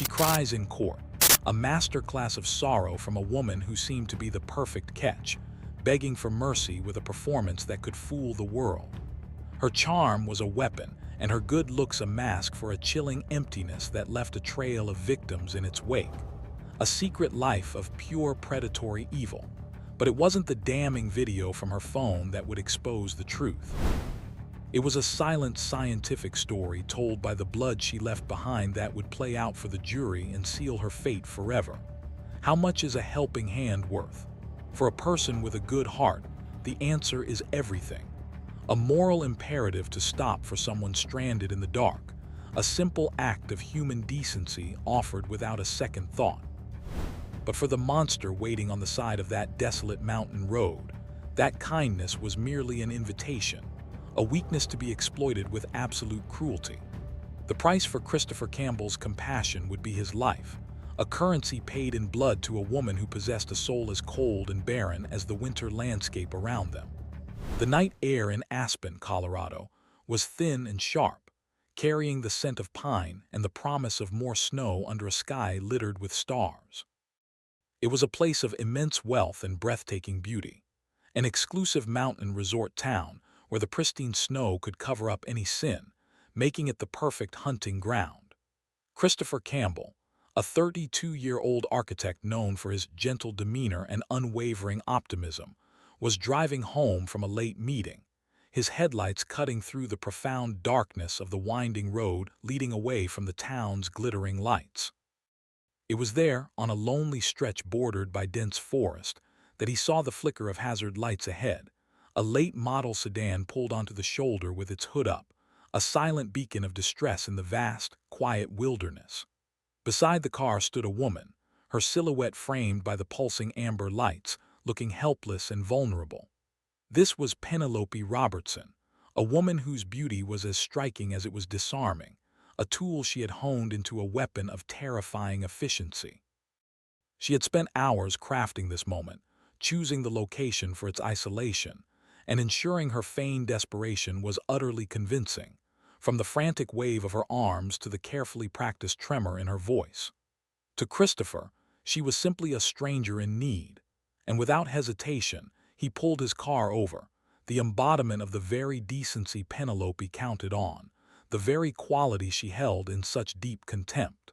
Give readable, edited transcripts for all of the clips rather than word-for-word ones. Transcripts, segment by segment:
She cries in court, a masterclass of sorrow from a woman who seemed to be the perfect catch, begging for mercy with a performance that could fool the world. Her charm was a weapon, and her good looks a mask for a chilling emptiness that left a trail of victims in its wake. A secret life of pure predatory evil. But it wasn't the damning video from her phone that would expose the truth. It was a silent scientific story told by the blood she left behind that would play out for the jury and seal her fate forever. How much is a helping hand worth? For a person with a good heart, the answer is everything. A moral imperative to stop for someone stranded in the dark. A simple act of human decency offered without a second thought. But for the monster waiting on the side of that desolate mountain road, that kindness was merely an invitation, a weakness to be exploited with absolute cruelty. The price for Christopher Campbell's compassion would be his life, a currency paid in blood to a woman who possessed a soul as cold and barren as the winter landscape around them. The night air in Aspen, Colorado, was thin and sharp, carrying the scent of pine and the promise of more snow under a sky littered with stars. It was a place of immense wealth and breathtaking beauty, an exclusive mountain resort town where the pristine snow could cover up any sin, making it the perfect hunting ground. Christopher Campbell, a 32-year-old architect known for his gentle demeanor and unwavering optimism, was driving home from a late meeting, his headlights cutting through the profound darkness of the winding road leading away from the town's glittering lights. It was there, on a lonely stretch bordered by dense forest, that he saw the flicker of hazard lights ahead. A late-model sedan pulled onto the shoulder with its hood up, a silent beacon of distress in the vast, quiet wilderness. Beside the car stood a woman, her silhouette framed by the pulsing amber lights, looking helpless and vulnerable. This was Penelope Robertson, a woman whose beauty was as striking as it was disarming, a tool she had honed into a weapon of terrifying efficiency. She had spent hours crafting this moment, choosing the location for its isolation, and ensuring her feigned desperation was utterly convincing, from the frantic wave of her arms to the carefully practiced tremor in her voice. To Christopher, she was simply a stranger in need, and without hesitation, he pulled his car over, the embodiment of the very decency Penelope counted on, the very quality she held in such deep contempt.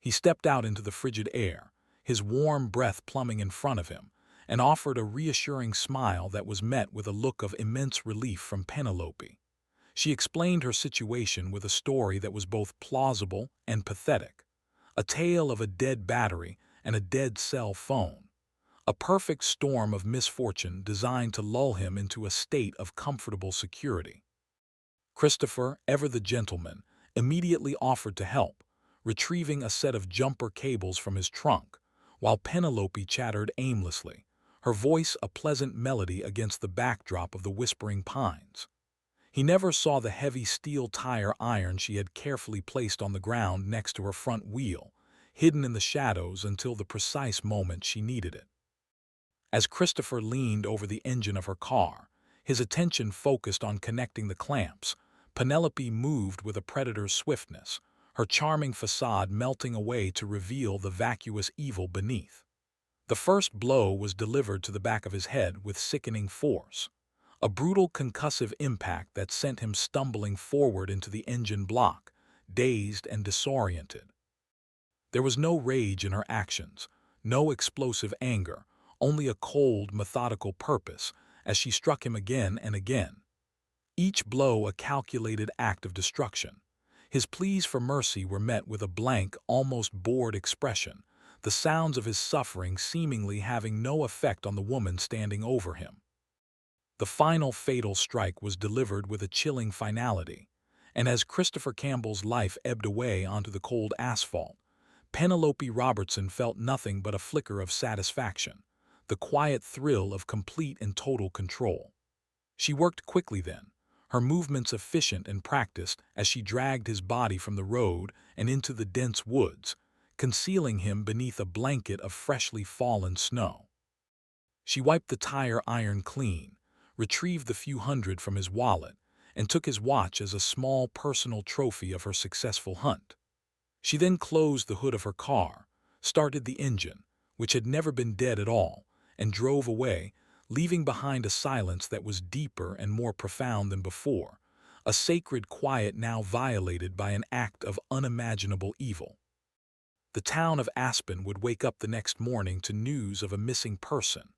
He stepped out into the frigid air, his warm breath plumbing in front of him, and offered a reassuring smile that was met with a look of immense relief from Penelope. She explained her situation with a story that was both plausible and pathetic, a tale of a dead battery and a dead cell phone, a perfect storm of misfortune designed to lull him into a state of comfortable security. Christopher, ever the gentleman, immediately offered to help, retrieving a set of jumper cables from his trunk, while Penelope chattered aimlessly, her voice a pleasant melody against the backdrop of the whispering pines. He never saw the heavy steel tire iron she had carefully placed on the ground next to her front wheel, hidden in the shadows until the precise moment she needed it. As Christopher leaned over the engine of her car, his attention focused on connecting the clamps, Penelope moved with a predator's swiftness, her charming facade melting away to reveal the vacuous evil beneath. The first blow was delivered to the back of his head with sickening force, a brutal concussive impact that sent him stumbling forward into the engine block, dazed and disoriented. There was no rage in her actions, no explosive anger, only a cold, methodical purpose as she struck him again and again. Each blow a calculated act of destruction. His pleas for mercy were met with a blank, almost bored expression, the sounds of his suffering seemingly having no effect on the woman standing over him. The final fatal strike was delivered with a chilling finality, and as Christopher Campbell's life ebbed away onto the cold asphalt, Penelope Robertson felt nothing but a flicker of satisfaction, the quiet thrill of complete and total control. She worked quickly then, her movements efficient and practiced as she dragged his body from the road and into the dense woods, concealing him beneath a blanket of freshly fallen snow. She wiped the tire iron clean, retrieved the few hundred from his wallet, and took his watch as a small personal trophy of her successful hunt. She then closed the hood of her car, started the engine, which had never been dead at all, and drove away, leaving behind a silence that was deeper and more profound than before, a sacred quiet now violated by an act of unimaginable evil. The town of Aspen would wake up the next morning to news of a missing person,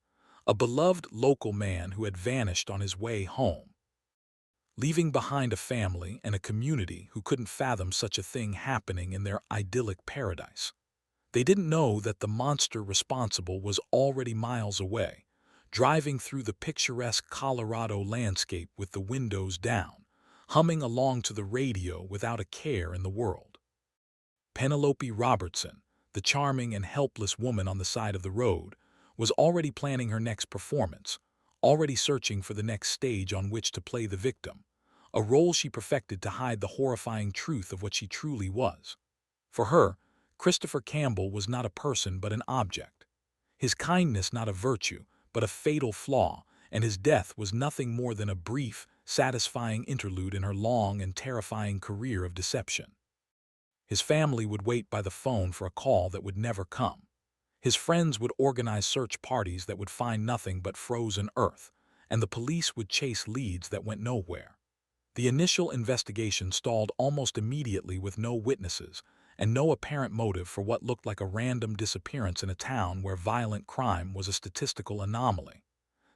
a beloved local man who had vanished on his way home, leaving behind a family and a community who couldn't fathom such a thing happening in their idyllic paradise. They didn't know that the monster responsible was already miles away, driving through the picturesque Colorado landscape with the windows down, humming along to the radio without a care in the world. Penelope Robertson, the charming and helpless woman on the side of the road, was already planning her next performance, already searching for the next stage on which to play the victim, a role she perfected to hide the horrifying truth of what she truly was. For her, Christopher Campbell was not a person but an object. His kindness not a virtue, but a fatal flaw, and his death was nothing more than a brief, satisfying interlude in her long and terrifying career of deception. His family would wait by the phone for a call that would never come. His friends would organize search parties that would find nothing but frozen earth, and the police would chase leads that went nowhere. The initial investigation stalled almost immediately with no witnesses and no apparent motive for what looked like a random disappearance in a town where violent crime was a statistical anomaly.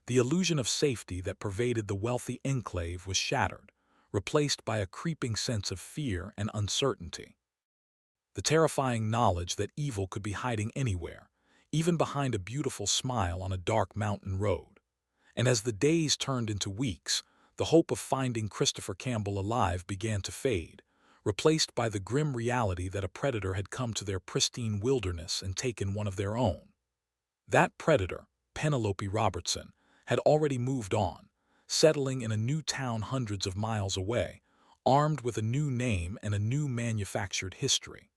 The illusion of safety that pervaded the wealthy enclave was shattered, replaced by a creeping sense of fear and uncertainty. The terrifying knowledge that evil could be hiding anywhere, even behind a beautiful smile on a dark mountain road. And as the days turned into weeks, the hope of finding Christopher Campbell alive began to fade, replaced by the grim reality that a predator had come to their pristine wilderness and taken one of their own. That predator, Penelope Robertson, had already moved on, settling in a new town hundreds of miles away, armed with a new name and a new manufactured history.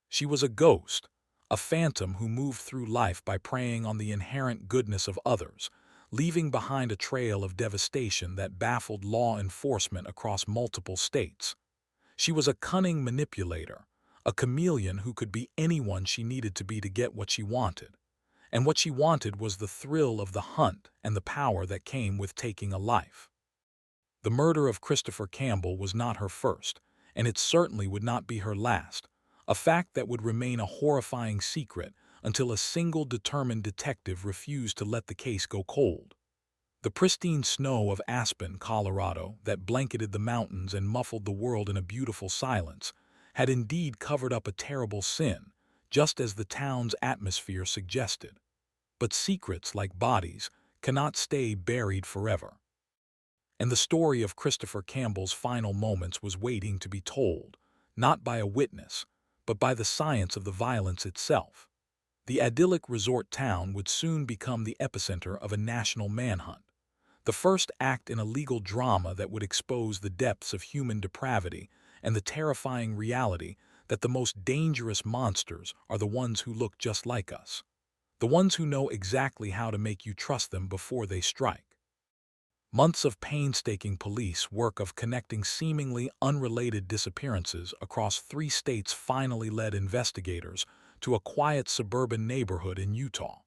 She was a ghost, a phantom who moved through life by preying on the inherent goodness of others, leaving behind a trail of devastation that baffled law enforcement across multiple states. She was a cunning manipulator, a chameleon who could be anyone she needed to be to get what she wanted. And what she wanted was the thrill of the hunt and the power that came with taking a life. The murder of Christopher Campbell was not her first, and it certainly would not be her last, a fact that would remain a horrifying secret until a single determined detective refused to let the case go cold. The pristine snow of Aspen, Colorado, that blanketed the mountains and muffled the world in a beautiful silence, had indeed covered up a terrible sin, just as the town's atmosphere suggested. But secrets, like bodies, cannot stay buried forever. And the story of Christopher Campbell's final moments was waiting to be told, not by a witness, but by the science of the violence itself. The idyllic resort town would soon become the epicenter of a national manhunt, the first act in a legal drama that would expose the depths of human depravity and the terrifying reality that the most dangerous monsters are the ones who look just like us, the ones who know exactly how to make you trust them before they strike. Months of painstaking police work of connecting seemingly unrelated disappearances across 3 states finally led investigators to a quiet suburban neighborhood in Utah.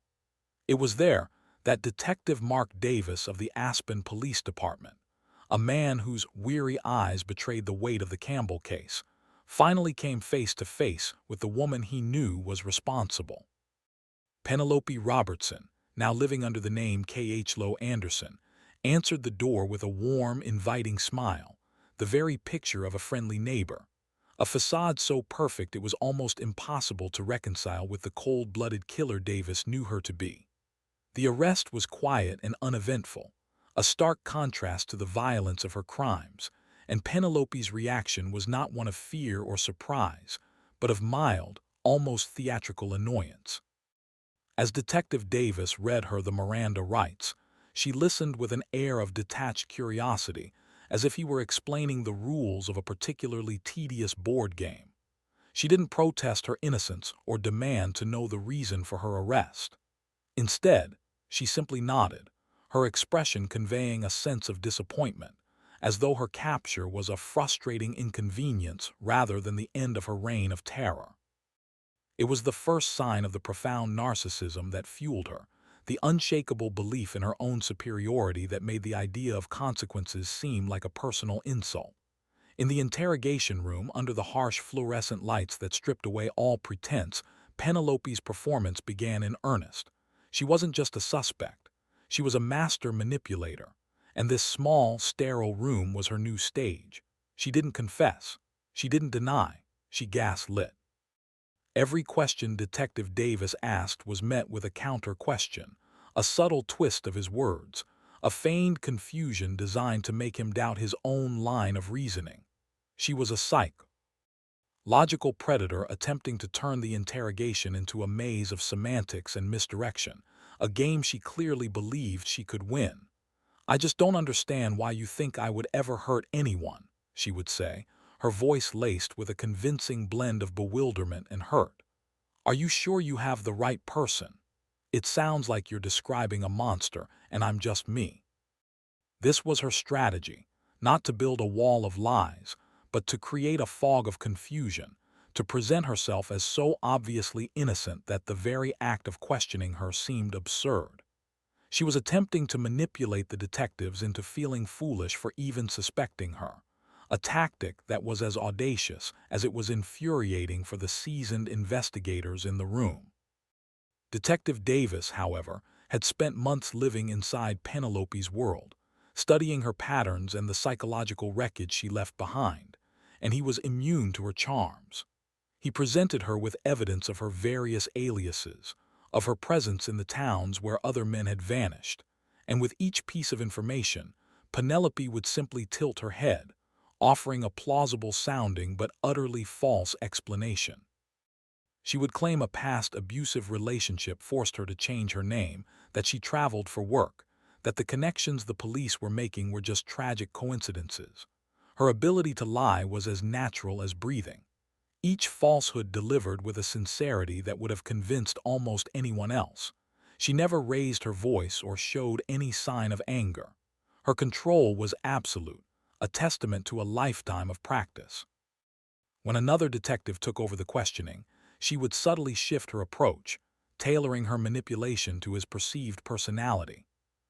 It was there that Detective Mark Davis of the Aspen Police Department, a man whose weary eyes betrayed the weight of the Campbell case, finally came face to face with the woman he knew was responsible. Penelope Robertson, now living under the name K.H. Lowe Anderson, answered the door with a warm, inviting smile, the very picture of a friendly neighbor, a facade so perfect it was almost impossible to reconcile with the cold-blooded killer Davis knew her to be. The arrest was quiet and uneventful, a stark contrast to the violence of her crimes, and Penelope's reaction was not one of fear or surprise, but of mild, almost theatrical annoyance. As Detective Davis read her the Miranda rights, she listened with an air of detached curiosity, as if he were explaining the rules of a particularly tedious board game. She didn't protest her innocence or demand to know the reason for her arrest. Instead, she simply nodded, her expression conveying a sense of disappointment, as though her capture was a frustrating inconvenience rather than the end of her reign of terror. It was the first sign of the profound narcissism that fueled her, the unshakable belief in her own superiority that made the idea of consequences seem like a personal insult. In the interrogation room, under the harsh fluorescent lights that stripped away all pretense, Penelope's performance began in earnest. She wasn't just a suspect. She was a master manipulator, and this small, sterile room was her new stage. She didn't confess. She didn't deny. She gaslit. Every question Detective Davis asked was met with a counter-question, a subtle twist of his words, a feigned confusion designed to make him doubt his own line of reasoning. She was a psychological predator attempting to turn the interrogation into a maze of semantics and misdirection, a game she clearly believed she could win. "I just don't understand why you think I would ever hurt anyone," she would say, her voice laced with a convincing blend of bewilderment and hurt. "Are you sure you have the right person? It sounds like you're describing a monster, and I'm just me." This was her strategy, not to build a wall of lies, but to create a fog of confusion, to present herself as so obviously innocent that the very act of questioning her seemed absurd. She was attempting to manipulate the detectives into feeling foolish for even suspecting her, a tactic that was as audacious as it was infuriating for the seasoned investigators in the room. Detective Davis, however, had spent months living inside Penelope's world, studying her patterns and the psychological wreckage she left behind, and he was immune to her charms. He presented her with evidence of her various aliases, of her presence in the towns where other men had vanished, and with each piece of information, Penelope would simply tilt her head, offering a plausible-sounding but utterly false explanation. She would claim a past abusive relationship forced her to change her name, that she traveled for work, that the connections the police were making were just tragic coincidences. Her ability to lie was as natural as breathing, each falsehood delivered with a sincerity that would have convinced almost anyone else. She never raised her voice or showed any sign of anger. Her control was absolute, a testament to a lifetime of practice. When another detective took over the questioning, she would subtly shift her approach, tailoring her manipulation to his perceived personality.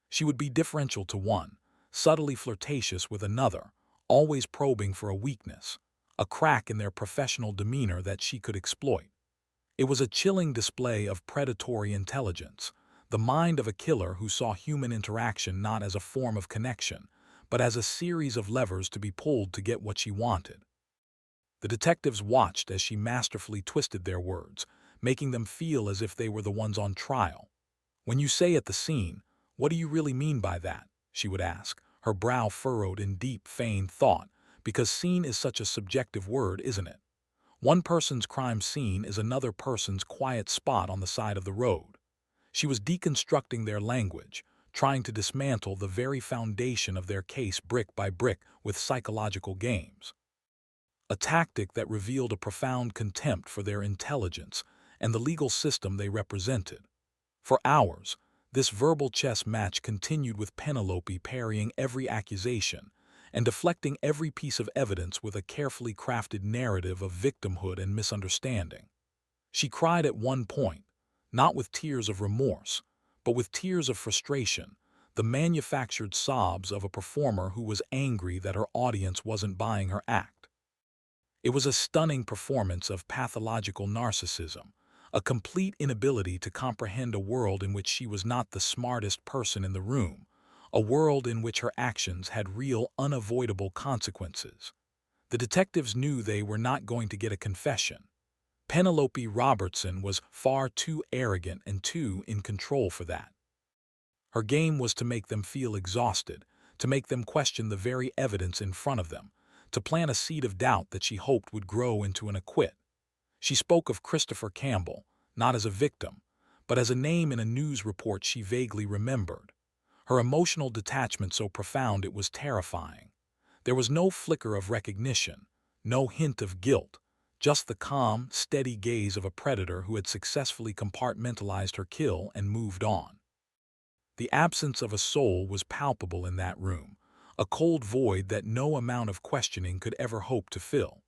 She would be deferential to one, subtly flirtatious with another, always probing for a weakness, a crack in their professional demeanor that she could exploit. It was a chilling display of predatory intelligence, the mind of a killer who saw human interaction not as a form of connection, but as a series of levers to be pulled to get what she wanted. The detectives watched as she masterfully twisted their words, making them feel as if they were the ones on trial. "When you say at the scene, what do you really mean by that?" she would ask, her brow furrowed in deep, feigned thought, because scene is such a subjective word, isn't it? One person's crime scene is another person's quiet spot on the side of the road. She was deconstructing their language, trying to dismantle the very foundation of their case brick by brick with psychological games. A tactic that revealed a profound contempt for their intelligence and the legal system they represented. For hours, this verbal chess match continued, with Penelope parrying every accusation and deflecting every piece of evidence with a carefully crafted narrative of victimhood and misunderstanding. She cried at one point, not with tears of remorse, but with tears of frustration, the manufactured sobs of a performer who was angry that her audience wasn't buying her act. It was a stunning performance of pathological narcissism, a complete inability to comprehend a world in which she was not the smartest person in the room, a world in which her actions had real, unavoidable consequences. The detectives knew they were not going to get a confession. Penelope Robertson was far too arrogant and too in control for that. Her game was to make them feel exhausted, to make them question the very evidence in front of them, to plant a seed of doubt that she hoped would grow into an acquit. She spoke of Christopher Campbell, not as a victim, but as a name in a news report she vaguely remembered. Her emotional detachment so profound it was terrifying. There was no flicker of recognition, no hint of guilt, just the calm, steady gaze of a predator who had successfully compartmentalized her kill and moved on. The absence of a soul was palpable in that room, a cold void that no amount of questioning could ever hope to fill.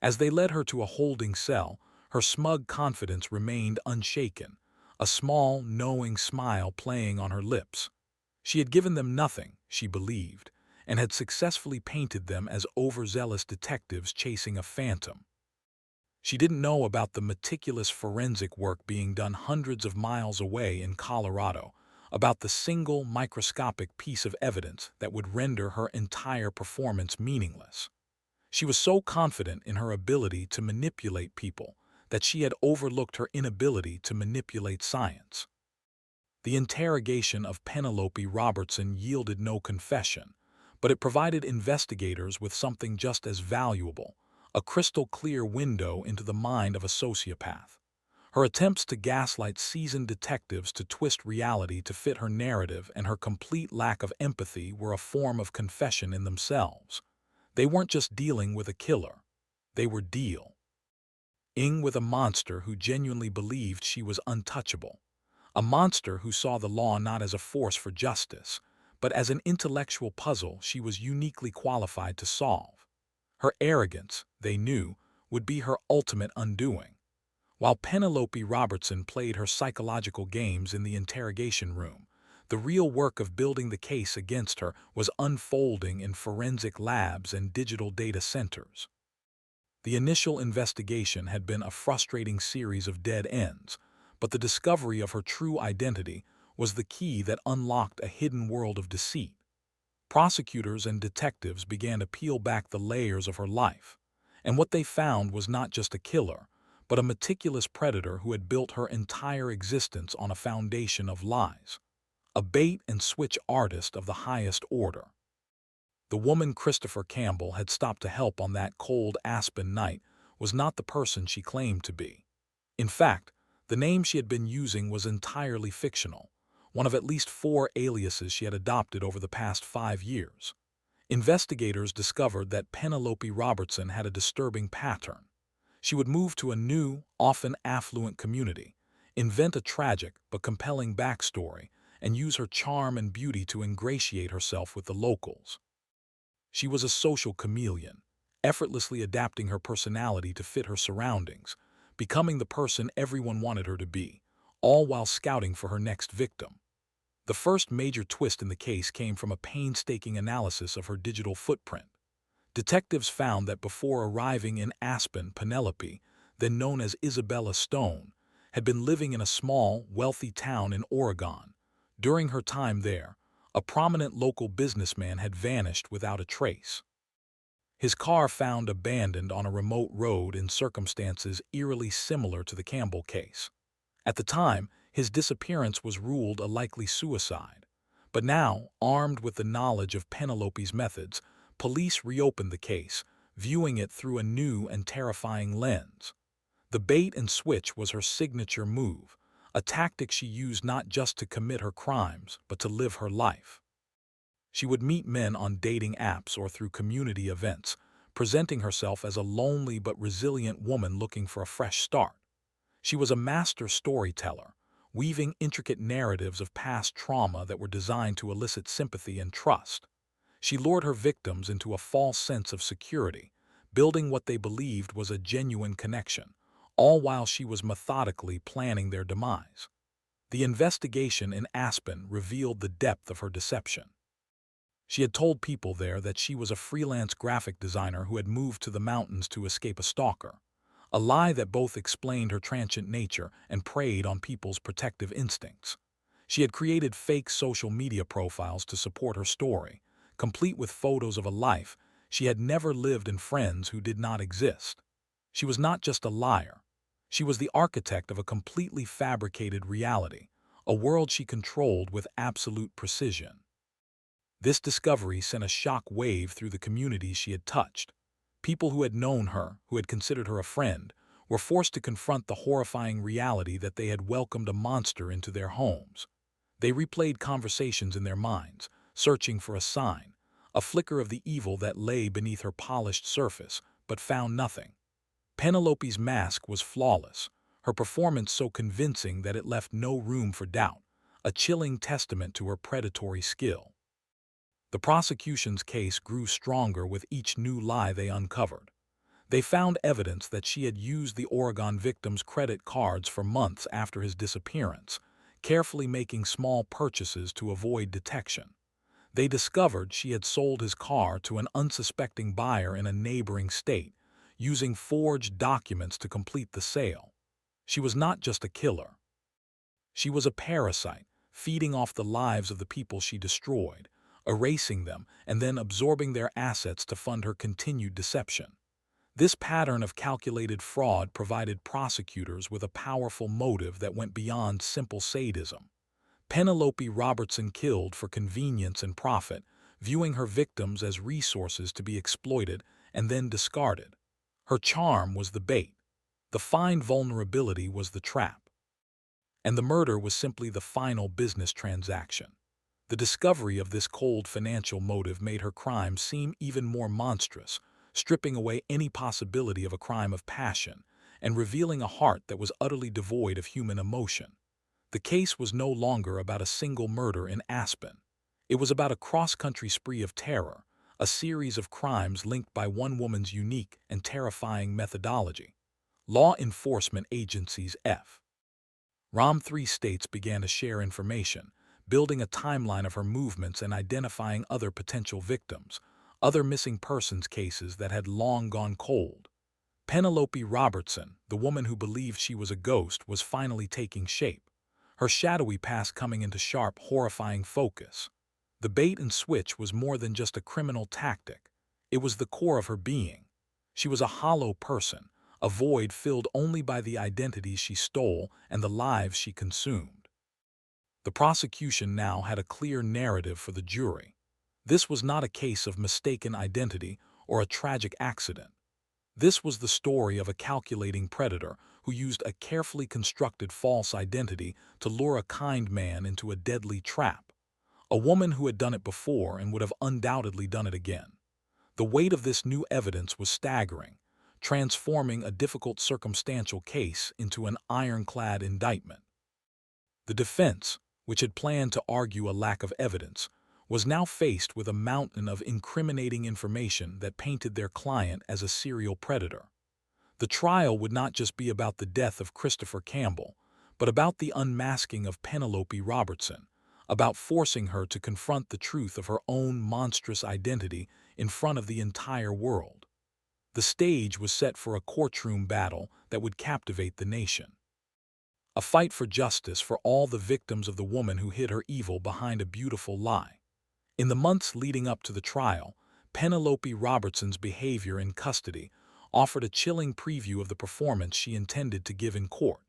As they led her to a holding cell, her smug confidence remained unshaken, a small, knowing smile playing on her lips. She had given them nothing, she believed, and had successfully painted them as overzealous detectives chasing a phantom. She didn't know about the meticulous forensic work being done hundreds of miles away in Colorado, about the single microscopic piece of evidence that would render her entire performance meaningless. She was so confident in her ability to manipulate people that she had overlooked her inability to manipulate science. The interrogation of Penelope Robertson yielded no confession, but it provided investigators with something just as valuable, a crystal-clear window into the mind of a sociopath. Her attempts to gaslight seasoned detectives to twist reality to fit her narrative and her complete lack of empathy were a form of confession in themselves. They weren't just dealing with a killer. They were dealing with a monster who genuinely believed she was untouchable. A monster who saw the law not as a force for justice, but as an intellectual puzzle she was uniquely qualified to solve. Her arrogance, they knew, would be her ultimate undoing. While Penelope Robertson played her psychological games in the interrogation room, the real work of building the case against her was unfolding in forensic labs and digital data centers. The initial investigation had been a frustrating series of dead ends, but the discovery of her true identity was the key that unlocked a hidden world of deceit. Prosecutors and detectives began to peel back the layers of her life, and what they found was not just a killer, but a meticulous predator who had built her entire existence on a foundation of lies. A bait-and-switch artist of the highest order. The woman Christopher Campbell had stopped to help on that cold Aspen night was not the person she claimed to be. In fact, the name she had been using was entirely fictional, one of at least 4 aliases she had adopted over the past 5 years. Investigators discovered that Penelope Robertson had a disturbing pattern. She would move to a new, often affluent community, invent a tragic but compelling backstory, and use her charm and beauty to ingratiate herself with the locals. She was a social chameleon, effortlessly adapting her personality to fit her surroundings, becoming the person everyone wanted her to be, all while scouting for her next victim. The first major twist in the case came from a painstaking analysis of her digital footprint. Detectives found that before arriving in Aspen, Penelope, then known as Isabella Stone, had been living in a small, wealthy town in Oregon. During her time there, a prominent local businessman had vanished without a trace. His car found abandoned on a remote road in circumstances eerily similar to the Campbell case. At the time, his disappearance was ruled a likely suicide. But now, armed with the knowledge of Penelope's methods, police reopened the case, viewing it through a new and terrifying lens. The bait and switch was her signature move, a tactic she used not just to commit her crimes, but to live her life. She would meet men on dating apps or through community events, presenting herself as a lonely but resilient woman looking for a fresh start. She was a master storyteller, weaving intricate narratives of past trauma that were designed to elicit sympathy and trust. She lured her victims into a false sense of security, building what they believed was a genuine connection, all while she was methodically planning their demise. The investigation in Aspen revealed the depth of her deception. She had told people there that she was a freelance graphic designer who had moved to the mountains to escape a stalker, a lie that both explained her transient nature and preyed on people's protective instincts. She had created fake social media profiles to support her story, complete with photos of a life she had never lived and friends who did not exist. She was not just a liar. She was the architect of a completely fabricated reality, a world she controlled with absolute precision. This discovery sent a shock wave through the communities she had touched. People who had known her, who had considered her a friend, were forced to confront the horrifying reality that they had welcomed a monster into their homes. They replayed conversations in their minds, searching for a sign, a flicker of the evil that lay beneath her polished surface, but found nothing. Penelope's mask was flawless, her performance so convincing that it left no room for doubt, a chilling testament to her predatory skill. The prosecution's case grew stronger with each new lie they uncovered. They found evidence that she had used the Oregon victim's credit cards for months after his disappearance, carefully making small purchases to avoid detection. They discovered she had sold his car to an unsuspecting buyer in a neighboring state, using forged documents to complete the sale. She was not just a killer. She was a parasite, feeding off the lives of the people she destroyed, erasing them, and then absorbing their assets to fund her continued deception. This pattern of calculated fraud provided prosecutors with a powerful motive that went beyond simple sadism. Penelope Robertson killed for convenience and profit, viewing her victims as resources to be exploited and then discarded. Her charm was the bait. The fine vulnerability was the trap. And the murder was simply the final business transaction. The discovery of this cold financial motive made her crime seem even more monstrous, stripping away any possibility of a crime of passion and revealing a heart that was utterly devoid of human emotion. The case was no longer about a single murder in Aspen. It was about a cross-country spree of terror, a series of crimes linked by one woman's unique and terrifying methodology. Law enforcement agencies from 3 states began to share information, building a timeline of her movements and identifying other potential victims, other missing persons cases that had long gone cold. Penelope Robertson, the woman who believed she was a ghost, was finally taking shape, her shadowy past coming into sharp, horrifying focus. The bait and switch was more than just a criminal tactic. It was the core of her being. She was a hollow person, a void filled only by the identities she stole and the lives she consumed. The prosecution now had a clear narrative for the jury. This was not a case of mistaken identity or a tragic accident. This was the story of a calculating predator who used a carefully constructed false identity to lure a kind man into a deadly trap. A woman who had done it before and would have undoubtedly done it again. The weight of this new evidence was staggering, transforming a difficult circumstantial case into an ironclad indictment. The defense, which had planned to argue a lack of evidence, was now faced with a mountain of incriminating information that painted their client as a serial predator. The trial would not just be about the death of Christopher Campbell, but about the unmasking of Penelope Robertson, about forcing her to confront the truth of her own monstrous identity in front of the entire world. The stage was set for a courtroom battle that would captivate the nation. A fight for justice for all the victims of the woman who hid her evil behind a beautiful lie. In the months leading up to the trial, Penelope Robertson's behavior in custody offered a chilling preview of the performance she intended to give in court.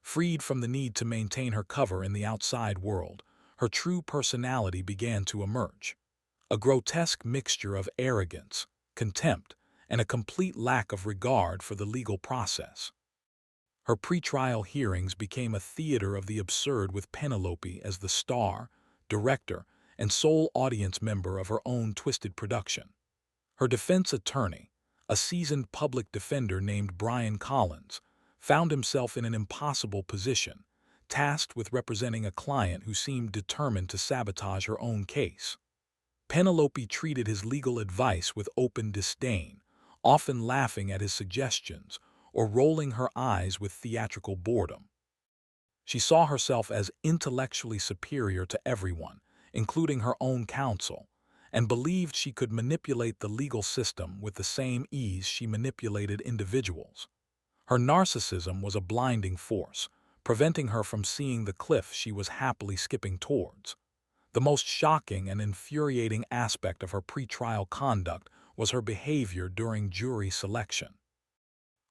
Freed from the need to maintain her cover in the outside world, her true personality began to emerge. A grotesque mixture of arrogance, contempt, and a complete lack of regard for the legal process. Her pretrial hearings became a theater of the absurd with Penelope as the star, director, and sole audience member of her own twisted production. Her defense attorney, a seasoned public defender named Brian Collins, found himself in an impossible position, tasked with representing a client who seemed determined to sabotage her own case. Penelope treated his legal advice with open disdain, often laughing at his suggestions or rolling her eyes with theatrical boredom. She saw herself as intellectually superior to everyone, including her own counsel, and believed she could manipulate the legal system with the same ease she manipulated individuals. Her narcissism was a blinding force, preventing her from seeing the cliff she was happily skipping towards. The most shocking and infuriating aspect of her pretrial conduct was her behavior during jury selection.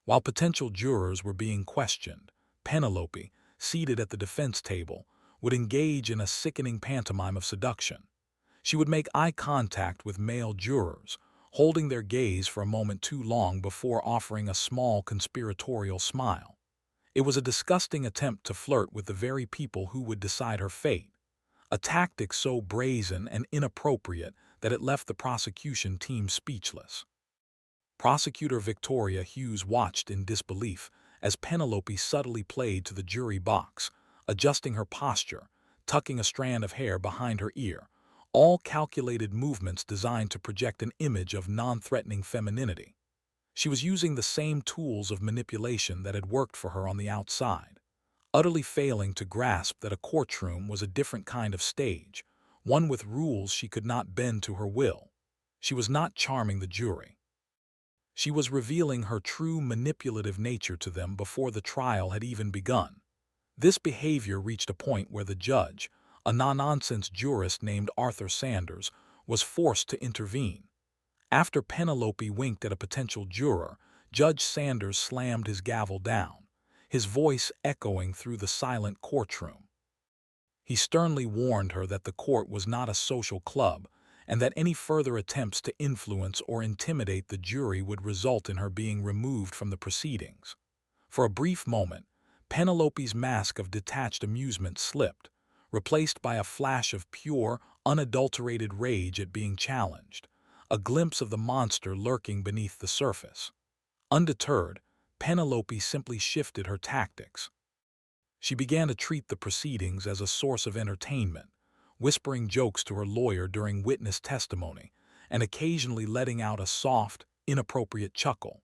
While potential jurors were being questioned, Penelope, seated at the defense table, would engage in a sickening pantomime of seduction. She would make eye contact with male jurors, holding their gaze for a moment too long before offering a small conspiratorial smile. It was a disgusting attempt to flirt with the very people who would decide her fate, a tactic so brazen and inappropriate that it left the prosecution team speechless. Prosecutor Victoria Hughes watched in disbelief as Penelope subtly played to the jury box, adjusting her posture, tucking a strand of hair behind her ear, all calculated movements designed to project an image of non-threatening femininity. She was using the same tools of manipulation that had worked for her on the outside, utterly failing to grasp that a courtroom was a different kind of stage, one with rules she could not bend to her will. She was not charming the jury. She was revealing her true manipulative nature to them before the trial had even begun. This behavior reached a point where the judge, a no-nonsense jurist named Arthur Sanders, was forced to intervene. After Penelope winked at a potential juror, Judge Sanders slammed his gavel down, his voice echoing through the silent courtroom. He sternly warned her that the court was not a social club, and that any further attempts to influence or intimidate the jury would result in her being removed from the proceedings. For a brief moment, Penelope's mask of detached amusement slipped, replaced by a flash of pure, unadulterated rage at being challenged, a glimpse of the monster lurking beneath the surface. Undeterred, Penelope simply shifted her tactics. She began to treat the proceedings as a source of entertainment, whispering jokes to her lawyer during witness testimony, and occasionally letting out a soft, inappropriate chuckle.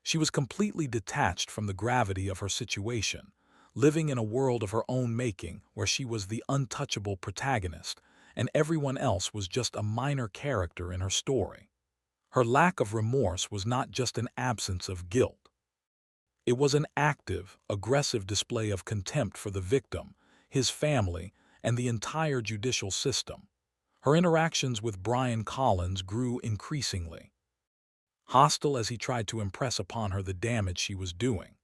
She was completely detached from the gravity of her situation, living in a world of her own making where she was the untouchable protagonist, and everyone else was just a minor character in her story. Her lack of remorse was not just an absence of guilt. It was an active, aggressive display of contempt for the victim, his family, and the entire judicial system. Her interactions with Brian Collins grew increasingly hostile as he tried to impress upon her the damage she was doing.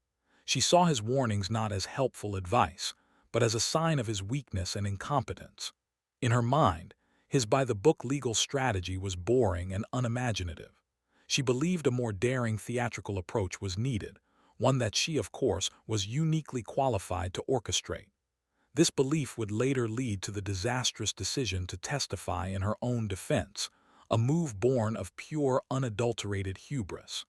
She saw his warnings not as helpful advice, but as a sign of his weakness and incompetence. In her mind, his by-the-book legal strategy was boring and unimaginative. She believed a more daring theatrical approach was needed, one that she, of course, was uniquely qualified to orchestrate. This belief would later lead to the disastrous decision to testify in her own defense, a move born of pure, unadulterated hubris.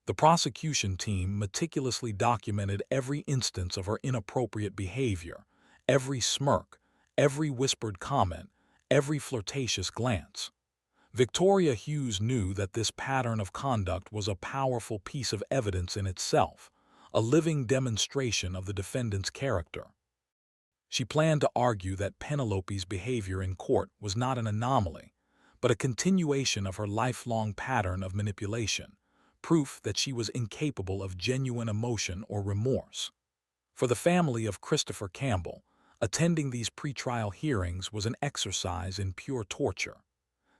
The prosecution team meticulously documented every instance of her inappropriate behavior, every smirk, every whispered comment, every flirtatious glance. Victoria Hughes knew that this pattern of conduct was a powerful piece of evidence in itself, a living demonstration of the defendant's character. She planned to argue that Penelope's behavior in court was not an anomaly, but a continuation of her lifelong pattern of manipulation, proof that she was incapable of genuine emotion or remorse. For the family of Christopher Campbell, attending these pretrial hearings was an exercise in pure torture.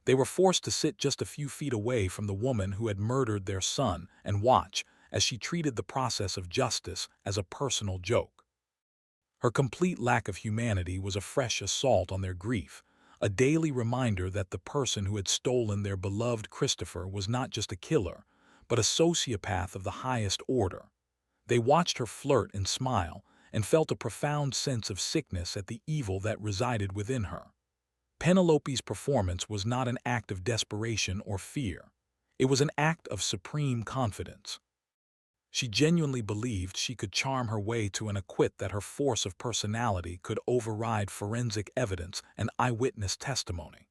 They were forced to sit just a few feet away from the woman who had murdered their son and watch as she treated the process of justice as a personal joke. Her complete lack of humanity was a fresh assault on their grief, a daily reminder that the person who had stolen their beloved Christopher was not just a killer, but a sociopath of the highest order. They watched her flirt and smile and felt a profound sense of sickness at the evil that resided within her. Penelope's performance was not an act of desperation or fear. It was an act of supreme confidence. She genuinely believed she could charm her way to an acquit, that her force of personality could override forensic evidence and eyewitness testimony.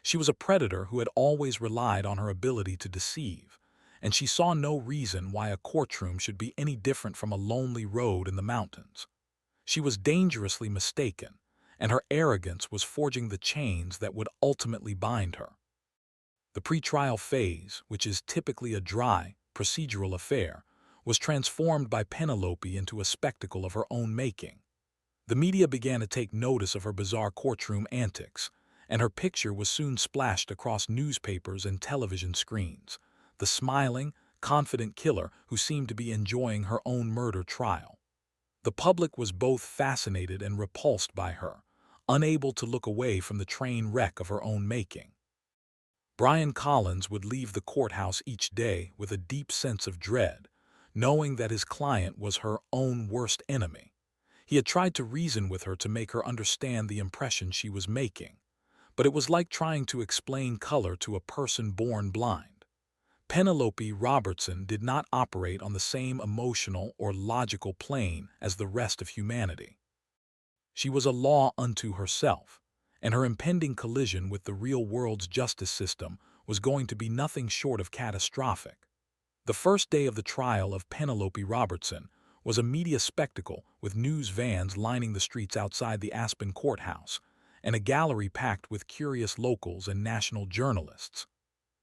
She was a predator who had always relied on her ability to deceive, and she saw no reason why a courtroom should be any different from a lonely road in the mountains. She was dangerously mistaken, and her arrogance was forging the chains that would ultimately bind her. The pretrial phase, which is typically a dry, procedural affair, was transformed by Penelope into a spectacle of her own making. The media began to take notice of her bizarre courtroom antics, and her picture was soon splashed across newspapers and television screens, the smiling, confident killer who seemed to be enjoying her own murder trial. The public was both fascinated and repulsed by her, unable to look away from the train wreck of her own making. Brian Collins would leave the courthouse each day with a deep sense of dread, knowing that his client was her own worst enemy. He had tried to reason with her to make her understand the impression she was making, but it was like trying to explain color to a person born blind. Penelope Robertson did not operate on the same emotional or logical plane as the rest of humanity. She was a law unto herself, and her impending collision with the real world's justice system was going to be nothing short of catastrophic. The first day of the trial of Penelope Robertson was a media spectacle with news vans lining the streets outside the Aspen courthouse and a gallery packed with curious locals and national journalists.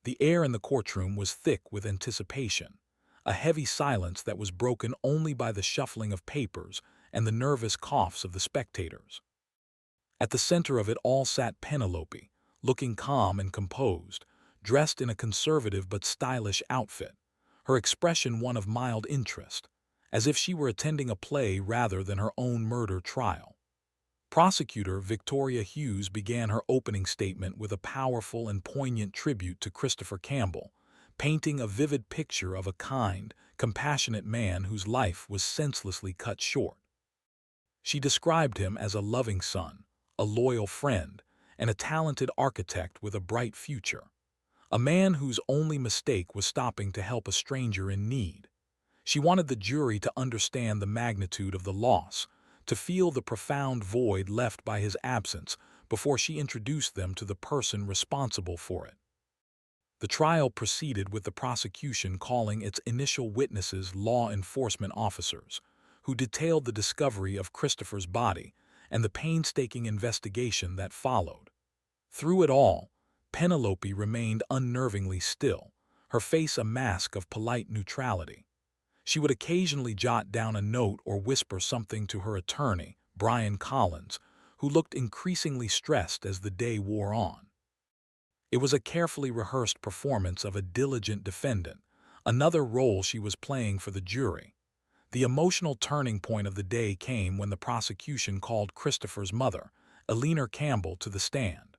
The air in the courtroom was thick with anticipation, a heavy silence that was broken only by the shuffling of papers and the nervous coughs of the spectators. At the center of it all sat Penelope, looking calm and composed, dressed in a conservative but stylish outfit, her expression one of mild interest, as if she were attending a play rather than her own murder trial. Prosecutor Victoria Hughes began her opening statement with a powerful and poignant tribute to Christopher Campbell, painting a vivid picture of a kind, compassionate man whose life was senselessly cut short. She described him as a loving son, a loyal friend, and a talented architect with a bright future. A man whose only mistake was stopping to help a stranger in need. She wanted the jury to understand the magnitude of the loss, to feel the profound void left by his absence before she introduced them to the person responsible for it. The trial proceeded with the prosecution calling its initial witnesses law enforcement officers, who detailed the discovery of Christopher's body and the painstaking investigation that followed. Through it all, Penelope remained unnervingly still, her face a mask of polite neutrality. She would occasionally jot down a note or whisper something to her attorney, Brian Collins, who looked increasingly stressed as the day wore on. It was a carefully rehearsed performance of a diligent defendant, another role she was playing for the jury. The emotional turning point of the day came when the prosecution called Christopher's mother, Eleanor Campbell, to the stand.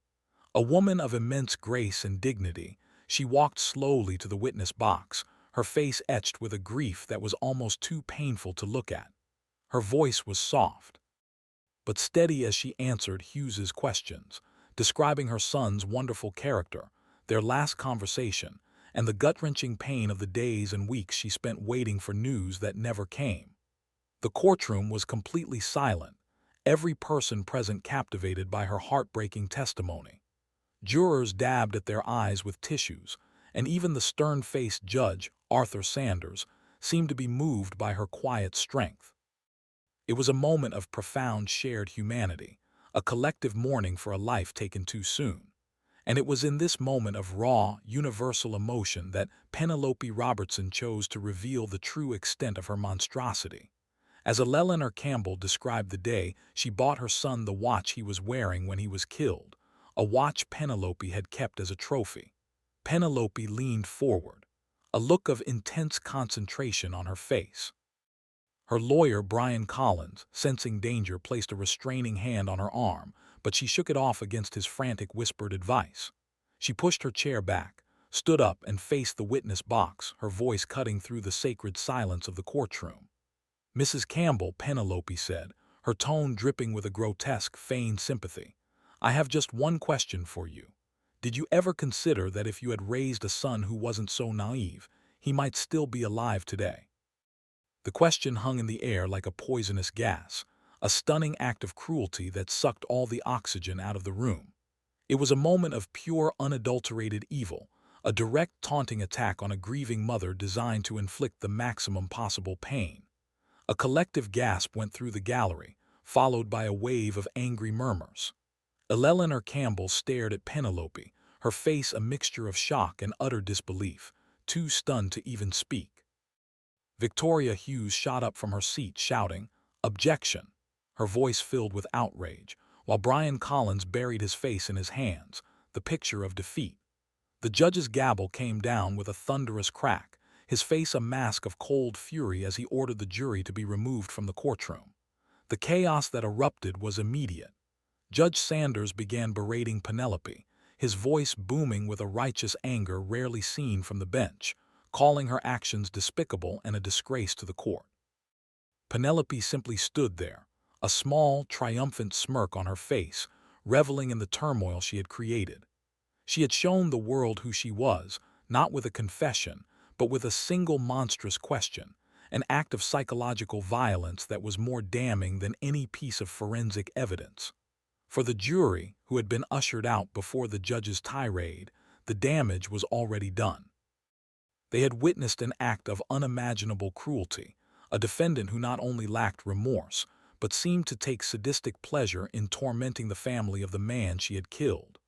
A woman of immense grace and dignity, she walked slowly to the witness box, her face etched with a grief that was almost too painful to look at. Her voice was soft, but steady as she answered Hughes's questions, describing her son's wonderful character, their last conversation, and the gut-wrenching pain of the days and weeks she spent waiting for news that never came. The courtroom was completely silent, every person present captivated by her heartbreaking testimony. Jurors dabbed at their eyes with tissues, and even the stern-faced judge, Arthur Sanders, seemed to be moved by her quiet strength. It was a moment of profound shared humanity, a collective mourning for a life taken too soon. And it was in this moment of raw, universal emotion that Penelope Robertson chose to reveal the true extent of her monstrosity. As Eleanor Campbell described the day, she bought her son the watch he was wearing when he was killed, a watch Penelope had kept as a trophy. Penelope leaned forward, a look of intense concentration on her face. Her lawyer, Brian Collins, sensing danger, placed a restraining hand on her arm, but she shook it off against his frantic whispered advice. She pushed her chair back, stood up, and faced the witness box, her voice cutting through the sacred silence of the courtroom. "Mrs. Campbell," Penelope said, her tone dripping with a grotesque, feigned sympathy, "I have just one question for you. Did you ever consider that if you had raised a son who wasn't so naive, he might still be alive today?" The question hung in the air like a poisonous gas, a stunning act of cruelty that sucked all the oxygen out of the room. It was a moment of pure, unadulterated evil, a direct, taunting attack on a grieving mother designed to inflict the maximum possible pain. A collective gasp went through the gallery, followed by a wave of angry murmurs. Eleanor Campbell stared at Penelope, her face a mixture of shock and utter disbelief, too stunned to even speak. Victoria Hughes shot up from her seat, shouting, "Objection!" her voice filled with outrage, while Brian Collins buried his face in his hands, the picture of defeat. The judge's gavel came down with a thunderous crack, his face a mask of cold fury as he ordered the jury to be removed from the courtroom. The chaos that erupted was immediate. Judge Sanders began berating Penelope, his voice booming with a righteous anger rarely seen from the bench, calling her actions despicable and a disgrace to the court. Penelope simply stood there, a small, triumphant smirk on her face, reveling in the turmoil she had created. She had shown the world who she was, not with a confession, but with a single monstrous question, an act of psychological violence that was more damning than any piece of forensic evidence. For the jury, who had been ushered out before the judge's tirade, the damage was already done. They had witnessed an act of unimaginable cruelty, a defendant who not only lacked remorse, but seemed to take sadistic pleasure in tormenting the family of the man she had killed.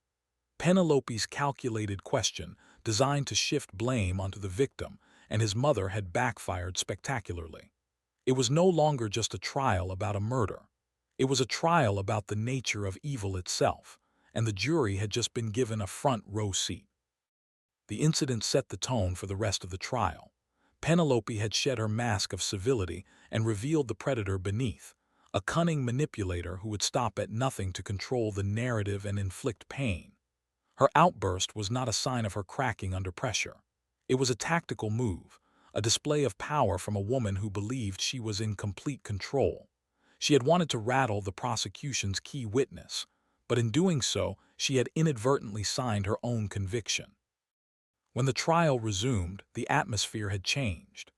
Penelope's calculated question, designed to shift blame onto the victim and his mother, had backfired spectacularly. It was no longer just a trial about a murder. It was a trial about the nature of evil itself, and the jury had just been given a front-row seat. The incident set the tone for the rest of the trial. Penelope had shed her mask of civility and revealed the predator beneath, a cunning manipulator who would stop at nothing to control the narrative and inflict pain. Her outburst was not a sign of her cracking under pressure. It was a tactical move, a display of power from a woman who believed she was in complete control. She had wanted to rattle the prosecution's key witness, but in doing so, she had inadvertently signed her own conviction. When the trial resumed, the atmosphere had changed.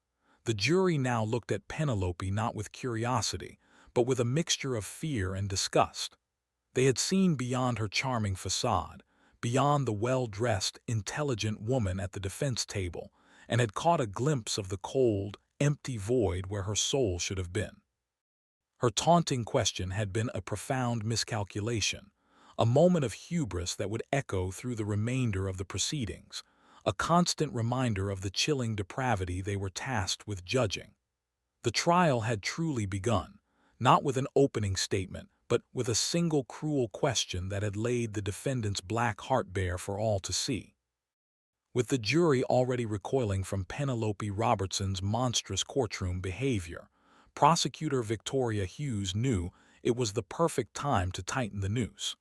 The jury now looked at Penelope not with curiosity, but with a mixture of fear and disgust. They had seen beyond her charming facade, beyond the well-dressed, intelligent woman at the defense table, and had caught a glimpse of the cold, empty void where her soul should have been. Her taunting question had been a profound miscalculation, a moment of hubris that would echo through the remainder of the proceedings, a constant reminder of the chilling depravity they were tasked with judging. The trial had truly begun, not with an opening statement, but with a single cruel question that had laid the defendant's black heart bare for all to see. With the jury already recoiling from Penelope Robertson's monstrous courtroom behavior, Prosecutor Victoria Hughes knew it was the perfect time to tighten the noose.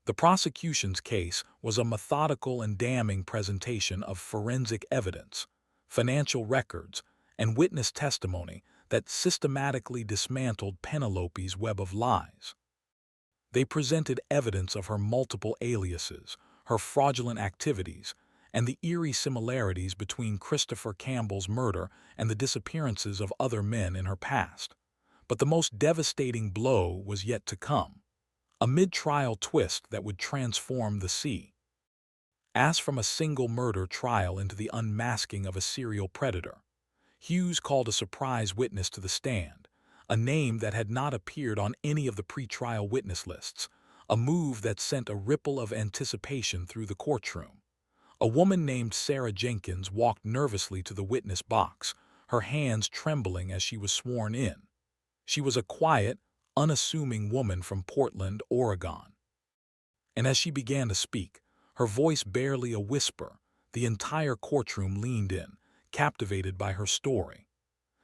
The prosecution's case was a methodical and damning presentation of forensic evidence, financial records, and witness testimony that systematically dismantled Penelope's web of lies. They presented evidence of her multiple aliases, her fraudulent activities, and the eerie similarities between Christopher Campbell's murder and the disappearances of other men in her past. But the most devastating blow was yet to come, a mid-trial twist that would transform the sea. As from a single murder trial into the unmasking of a serial predator, Hughes called a surprise witness to the stand, a name that had not appeared on any of the pre-trial witness lists, a move that sent a ripple of anticipation through the courtroom. A woman named Sarah Jenkins walked nervously to the witness box, her hands trembling as she was sworn in. She was a quiet, unassuming woman from Portland, Oregon. And as she began to speak, her voice barely a whisper, the entire courtroom leaned in, captivated by her story.